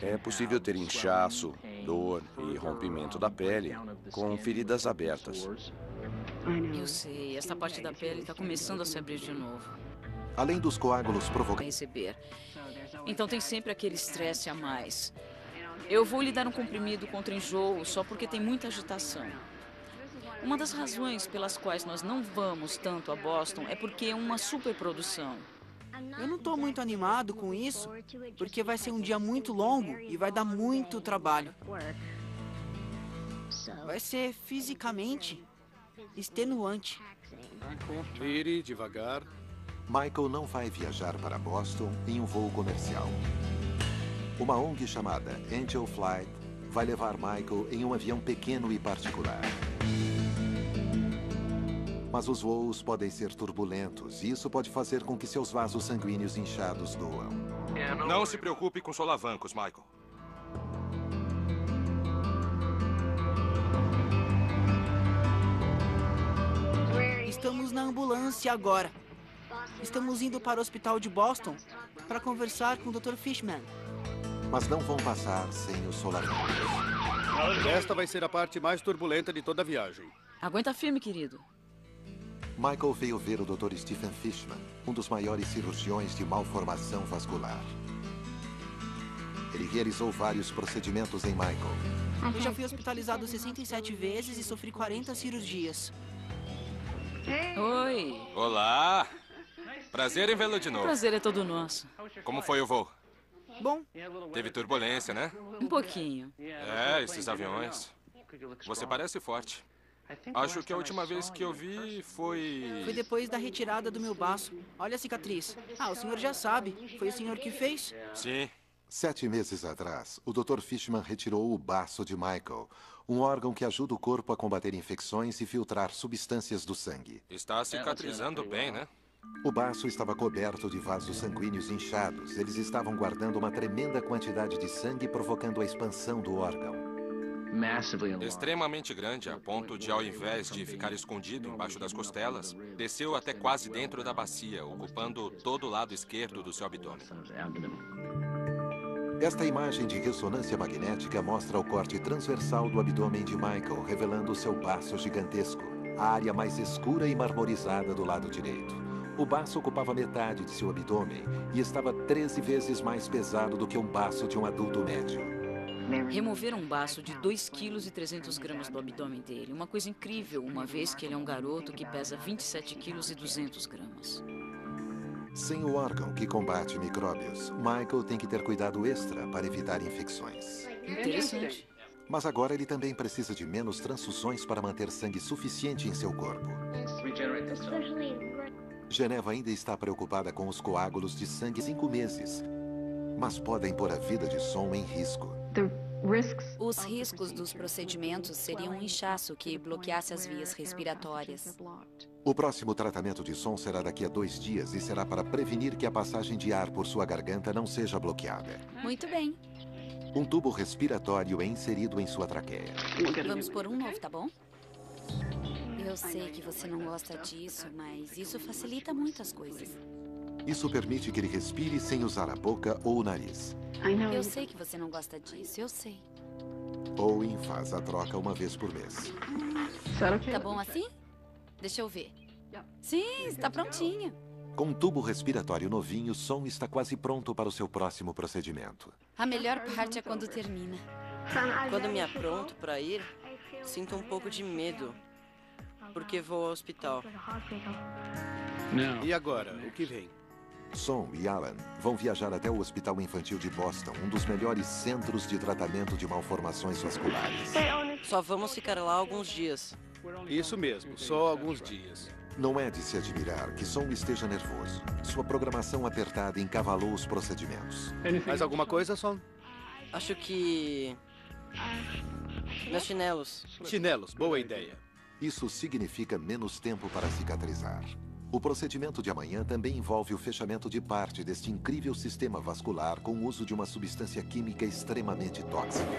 É possível ter inchaço, dor e rompimento da pele com feridas abertas. Eu sei, esta parte da pele está começando a se abrir de novo. Além dos coágulos provocados. Então tem sempre aquele estresse a mais. Eu vou lhe dar um comprimido contra enjoo só porque tem muita agitação. Uma das razões pelas quais nós não vamos tanto a Boston é porque é uma superprodução. Eu não estou muito animado com isso, porque vai ser um dia muito longo e vai dar muito trabalho. Vai ser fisicamente extenuante. Vire devagar. Michael não vai viajar para Boston em um voo comercial. Uma ONG chamada Angel Flight vai levar Michael em um avião pequeno e particular. Mas os voos podem ser turbulentos e isso pode fazer com que seus vasos sanguíneos inchados doam. Não se preocupe com solavancos, Michael. Estamos na ambulância agora. Estamos indo para o hospital de Boston para conversar com o Dr. Fishman. Mas não vão passar sem os solavancos. Esta vai ser a parte mais turbulenta de toda a viagem. Aguenta firme, querido. Michael veio ver o Dr. Stephen Fishman, um dos maiores cirurgiões de malformação vascular. Ele realizou vários procedimentos em Michael. Eu já fui hospitalizado 67 vezes e sofri 40 cirurgias. Oi. Olá. Prazer em vê-lo de O novo. prazer é todo nosso. Como foi o voo? Bom. Teve turbulência, né? Um pouquinho. É, esses aviões. Você parece forte. Acho que a última vez que eu vi foi... Foi depois da retirada do meu baço. Olha a cicatriz. Ah, o senhor já sabe. Foi o senhor que fez? Sim. 7 meses atrás, o Dr. Fishman retirou o baço de Michael, um órgão que ajuda o corpo a combater infecções e filtrar substâncias do sangue. Está cicatrizando bem, né? O baço estava coberto de vasos sanguíneos inchados. Eles estavam guardando uma tremenda quantidade de sangue, provocando a expansão do órgão. Extremamente grande, a ponto de, ao invés de ficar escondido embaixo das costelas, desceu até quase dentro da bacia, ocupando todo o lado esquerdo do seu abdômen. Esta imagem de ressonância magnética mostra o corte transversal do abdômen de Michael, revelando seu baço gigantesco, a área mais escura e marmorizada do lado direito. O baço ocupava metade de seu abdômen e estava 13 vezes mais pesado do que um baço de um adulto médio. Removeram um baço de 2,3 kg do abdômen dele. Uma coisa incrível, uma vez que ele é um garoto que pesa 27,2 kg. Sem o órgão que combate micróbios, Michael tem que ter cuidado extra para evitar infecções. Interessante. Mas agora ele também precisa de menos transfusões para manter sangue suficiente em seu corpo. Geneva ainda está preocupada com os coágulos de sangue 5 meses, mas podem pôr a vida de Som em risco. Os riscos dos procedimentos seriam um inchaço que bloqueasse as vias respiratórias. O próximo tratamento de Som será daqui a 2 dias e será para prevenir que a passagem de ar por sua garganta não seja bloqueada. Muito bem. Um tubo respiratório é inserido em sua traqueia. Vamos pôr um novo, tá bom? Eu sei que você não gosta disso, mas isso facilita muito as coisas. Isso permite que ele respire sem usar a boca ou o nariz. Eu sei que você não gosta disso, eu sei. Owen faz a troca uma vez por mês. Tá bom assim? Deixa eu ver. Sim, está prontinha. Com um tubo respiratório novinho, Som está quase pronto para o seu próximo procedimento. A melhor parte é quando termina. Quando me apronto para ir, sinto um pouco de medo, porque vou ao hospital. E agora, o que vem? Som e Alan vão viajar até o Hospital Infantil de Boston, um dos melhores centros de tratamento de malformações vasculares. Só vamos ficar lá alguns dias. Isso mesmo, só alguns dias. Não é de se admirar que Som esteja nervoso. Sua programação apertada encavalou os procedimentos. Mais alguma coisa, Som? Acho que... meus chinelos. Chinelos, boa ideia. Isso significa menos tempo para cicatrizar. O procedimento de amanhã também envolve o fechamento de parte deste incrível sistema vascular com o uso de uma substância química extremamente tóxica.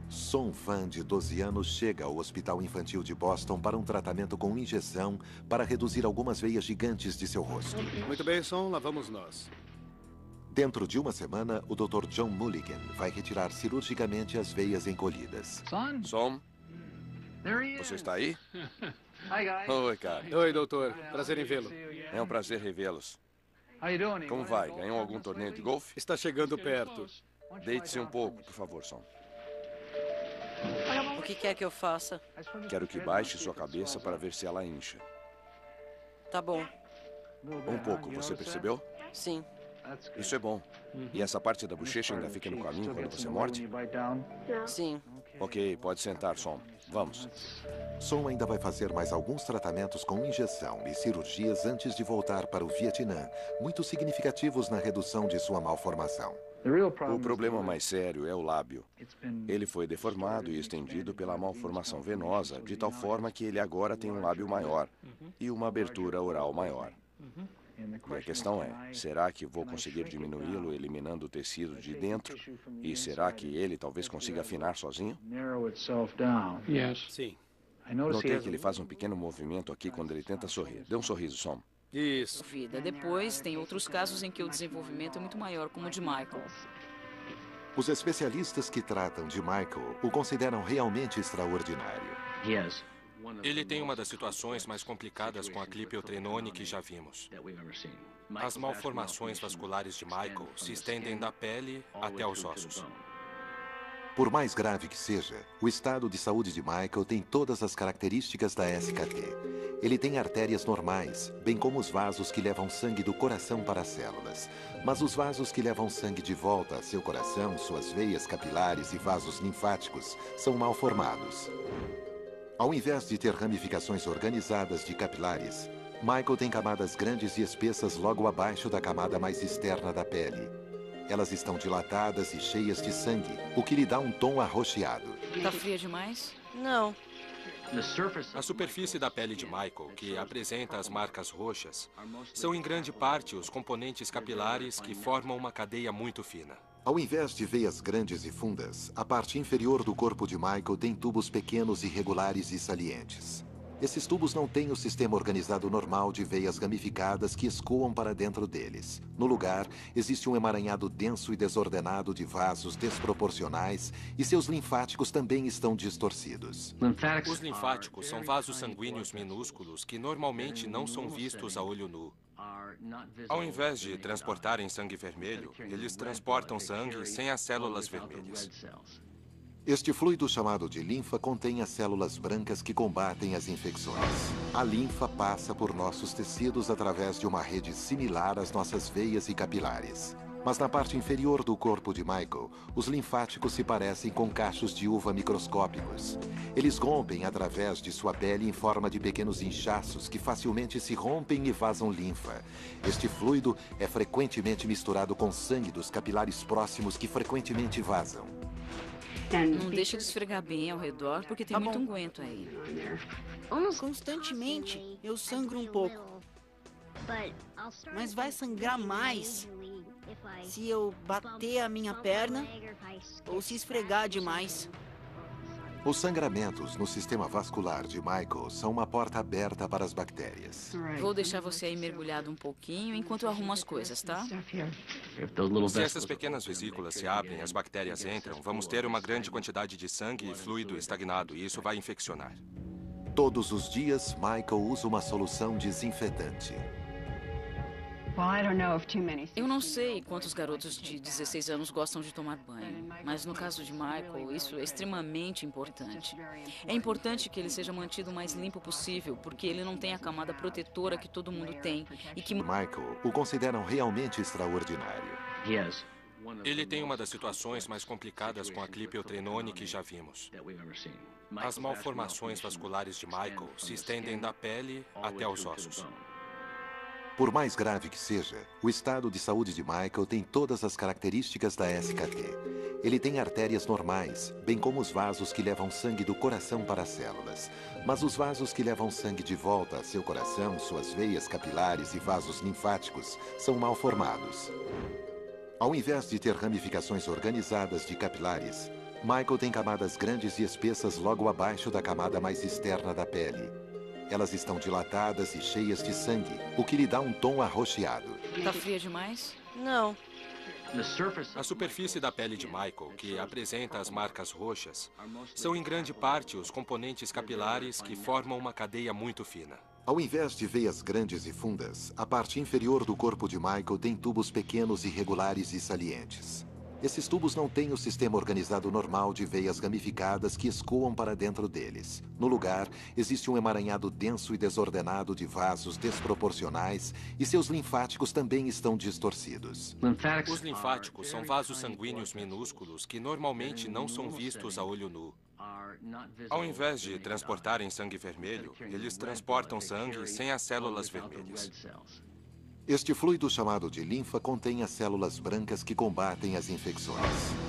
Som Fan, de 12 anos, chega ao Hospital Infantil de Boston para um tratamento com injeção para reduzir algumas veias gigantes de seu rosto. Muito bem, Som, lá vamos nós. Dentro de uma semana, o Dr. John Mulligan vai retirar cirurgicamente as veias encolhidas. Som? Você está aí? Oi, cara. Oi, doutor. Prazer em vê-lo. É um prazer revê-los. Como vai? Ganhou algum torneio de golfe? Está chegando perto. Deite-se um pouco, por favor, Som. O que quer que eu faça? Quero que baixe sua cabeça para ver se ela incha. Tá bom. Um pouco, você percebeu? Sim. Isso é bom. E essa parte da bochecha ainda fica no caminho quando você morde? Sim. Ok, pode sentar, Som. Vamos. Som ainda vai fazer mais alguns tratamentos com injeção e cirurgias antes de voltar para o Vietnã, muito significativos na redução de sua malformação. O problema mais sério é o lábio. Ele foi deformado e estendido pela malformação venosa, de tal forma que ele agora tem um lábio maior e uma abertura oral maior. E a questão é, será que vou conseguir diminuí-lo eliminando o tecido de dentro? E será que ele talvez consiga afinar sozinho? Sim. Notei que ele faz um pequeno movimento aqui quando ele tenta sorrir. Dê um sorriso, Som. Isso. Depois, tem outros casos em que o desenvolvimento é muito maior, como o de Michael. Os especialistas que tratam de Michael o consideram realmente extraordinário. Ele tem uma das situações mais complicadas com a clipeotrenone que já vimos. As malformações vasculares de Michael se estendem da pele até os ossos. Por mais grave que seja, o estado de saúde de Michael tem todas as características da SKT. Ele tem artérias normais, bem como os vasos que levam sangue do coração para as células. Mas os vasos que levam sangue de volta a seu coração, suas veias capilares e vasos linfáticos são mal formados. Ao invés de ter ramificações organizadas de capilares, Michael tem camadas grandes e espessas logo abaixo da camada mais externa da pele. Elas estão dilatadas e cheias de sangue, o que lhe dá um tom arroxeado. Tá fria demais? Não. A superfície da pele de Michael, que apresenta as marcas roxas, são em grande parte os componentes capilares que formam uma cadeia muito fina. Ao invés de veias grandes e fundas, a parte inferior do corpo de Michael tem tubos pequenos, irregulares e salientes. Esses tubos não têm o sistema organizado normal de veias ramificadas que escoam para dentro deles. No lugar, existe um emaranhado denso e desordenado de vasos desproporcionais e seus linfáticos também estão distorcidos. Os linfáticos são vasos sanguíneos minúsculos que normalmente não são vistos a olho nu. Ao invés de transportarem sangue vermelho, eles transportam sangue sem as células vermelhas. Este fluido chamado de linfa contém as células brancas que combatem as infecções. A linfa passa por nossos tecidos através de uma rede similar às nossas veias e capilares. Mas na parte inferior do corpo de Michael, os linfáticos se parecem com cachos de uva microscópicos. Eles rompem através de sua pele em forma de pequenos inchaços que facilmente se rompem e vazam linfa. Este fluido é frequentemente misturado com sangue dos capilares próximos que frequentemente vazam. Não deixa de esfregar bem ao redor, porque tem muito unguento aí. Constantemente eu sangro um pouco. Mas vai sangrar mais se eu bater a minha perna ou se esfregar demais. Os sangramentos no sistema vascular de Michael são uma porta aberta para as bactérias. Vou deixar você aí mergulhado um pouquinho enquanto eu arrumo as coisas, tá? Se essas pequenas vesículas se abrem e as bactérias entram, vamos ter uma grande quantidade de sangue e fluido estagnado, e isso vai infeccionar. Todos os dias, Michael usa uma solução desinfetante. Eu não sei quantos garotos de 16 anos gostam de tomar banho, mas no caso de Michael, isso é extremamente importante. É importante que ele seja mantido o mais limpo possível, porque ele não tem a camada protetora que todo mundo tem e que... Michael o consideram realmente extraordinário. Ele tem uma das situações mais complicadas com a clipeotrenone que já vimos. As malformações vasculares de Michael se estendem da pele até os ossos. Por mais grave que seja, o estado de saúde de Michael tem todas as características da SKT. Ele tem artérias normais, bem como os vasos que levam sangue do coração para as células. Mas os vasos que levam sangue de volta a seu coração, suas veias capilares e vasos linfáticos são mal formados. Ao invés de ter ramificações organizadas de capilares, Michael tem camadas grandes e espessas logo abaixo da camada mais externa da pele. Elas estão dilatadas e cheias de sangue, o que lhe dá um tom arroxeado. Tá fria demais? Não. A superfície da pele de Michael, que apresenta as marcas roxas, são em grande parte os componentes capilares que formam uma cadeia muito fina. Ao invés de veias grandes e fundas, a parte inferior do corpo de Michael tem tubos pequenos, irregulares e salientes. Esses tubos não têm o sistema organizado normal de veias ramificadas que escoam para dentro deles. No lugar, existe um emaranhado denso e desordenado de vasos desproporcionais e seus linfáticos também estão distorcidos. Os linfáticos são vasos sanguíneos minúsculos que normalmente não são vistos a olho nu. Ao invés de transportarem sangue vermelho, eles transportam sangue sem as células vermelhas. Este fluido chamado de linfa contém as células brancas que combatem as infecções.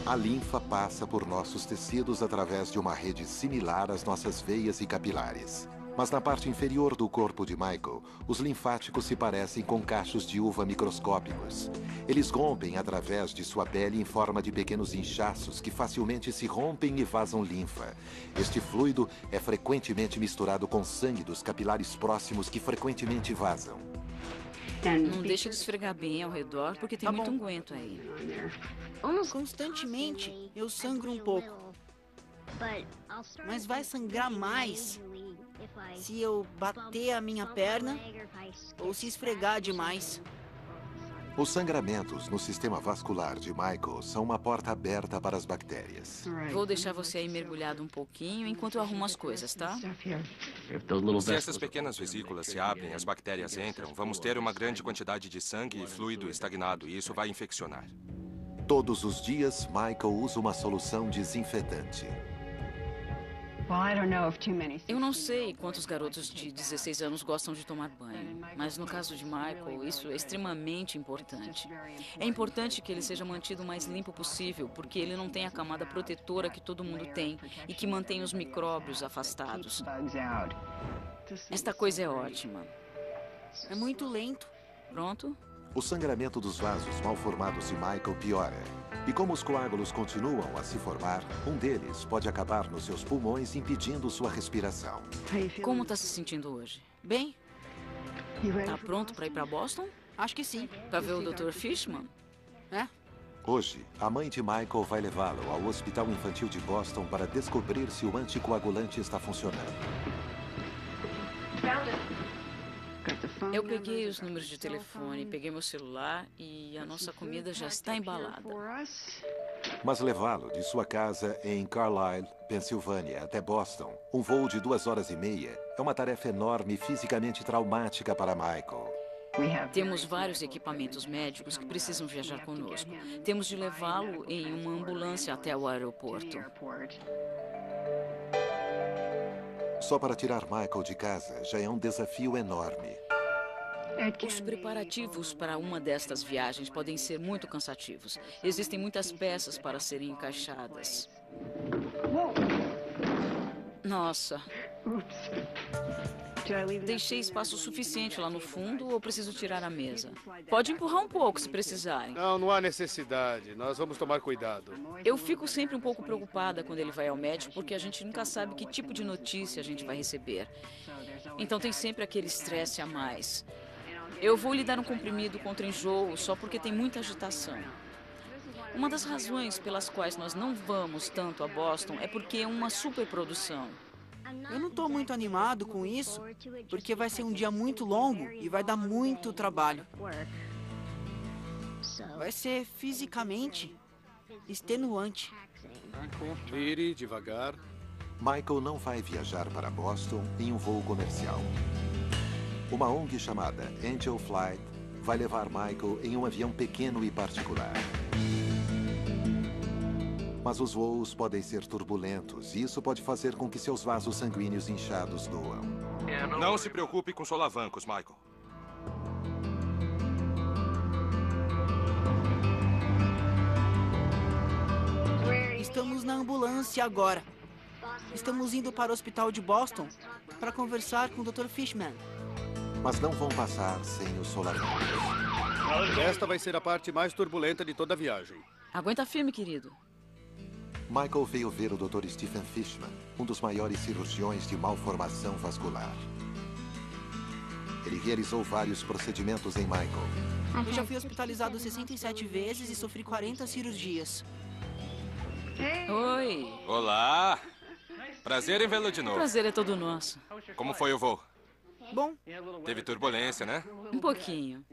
A linfa passa por nossos tecidos através de uma rede similar às nossas veias e capilares. Mas na parte inferior do corpo de Michael, os linfáticos se parecem com cachos de uva microscópicos. Eles rompem através de sua pele em forma de pequenos inchaços que facilmente se rompem e vazam linfa. Este fluido é frequentemente misturado com sangue dos capilares próximos que frequentemente vazam. Não deixa de esfregar bem ao redor, porque tem muito unguento aí. Constantemente eu sangro um pouco. Mas vai sangrar mais se eu bater a minha perna ou se esfregar demais. Os sangramentos no sistema vascular de Michael são uma porta aberta para as bactérias. Vou deixar você aí mergulhado um pouquinho enquanto eu arrumo as coisas, tá? Se essas pequenas vesículas se abrem e as bactérias entram, vamos ter uma grande quantidade de sangue e fluido estagnado, e isso vai infeccionar. Todos os dias, Michael usa uma solução desinfetante. Eu não sei quantos garotos de 16 anos gostam de tomar banho, mas no caso de Michael, isso é extremamente importante. É importante que ele seja mantido o mais limpo possível, porque ele não tem a camada protetora que todo mundo tem e que mantém os micróbios afastados. Esta coisa é ótima. É muito lento. Pronto? O sangramento dos vasos mal formados de Michael piora. E como os coágulos continuam a se formar, um deles pode acabar nos seus pulmões, impedindo sua respiração. Como está se sentindo hoje? Bem. Tá pronto para ir para Boston? Acho que sim. Para ver o Dr. Fishman? É. Hoje, a mãe de Michael vai levá-lo ao Hospital Infantil de Boston para descobrir se o anticoagulante está funcionando. Eu peguei os números de telefone, peguei meu celular e a nossa comida já está embalada. Mas levá-lo de sua casa em Carlisle, Pensilvânia, até Boston, um voo de 2 horas e meia, é uma tarefa enorme e fisicamente traumática para Michael. Temos vários equipamentos médicos que precisam viajar conosco. Temos de levá-lo em uma ambulância até o aeroporto. Só para tirar Michael de casa já é um desafio enorme. Os preparativos para uma destas viagens podem ser muito cansativos. Existem muitas peças para serem encaixadas. Nossa. Deixei espaço suficiente lá no fundo ou preciso tirar a mesa? Pode empurrar um pouco se precisarem. Não há necessidade. Nós vamos tomar cuidado. Eu fico sempre um pouco preocupada quando ele vai ao médico porque a gente nunca sabe que tipo de notícia a gente vai receber. Então tem sempre aquele estresse a mais. Eu vou lhe dar um comprimido contra enjoo só porque tem muita agitação. Uma das razões pelas quais nós não vamos tanto a Boston é porque é uma superprodução. Eu não estou muito animado com isso, porque vai ser um dia muito longo e vai dar muito trabalho. Vai ser fisicamente extenuante. Vire devagar. Michael não vai viajar para Boston em um voo comercial. Uma ONG chamada Angel Flight vai levar Michael em um avião pequeno e particular. Mas os voos podem ser turbulentos e isso pode fazer com que seus vasos sanguíneos inchados doam. Não se preocupe com solavancos, Michael. Estamos na ambulância agora. Estamos indo para o hospital de Boston para conversar com o Dr. Fishman. Mas não vão passar sem os solavancos. Esta vai ser a parte mais turbulenta de toda a viagem. Aguenta firme, querido. Michael veio ver o Dr. Stephen Fishman, um dos maiores cirurgiões de malformação vascular. Ele realizou vários procedimentos em Michael. Eu já fui hospitalizado 67 vezes e sofri 40 cirurgias. Oi. Olá. Prazer em vê-lo de novo. O prazer é todo nosso. Como foi o voo? Bom. Teve turbulência, né? Um pouquinho.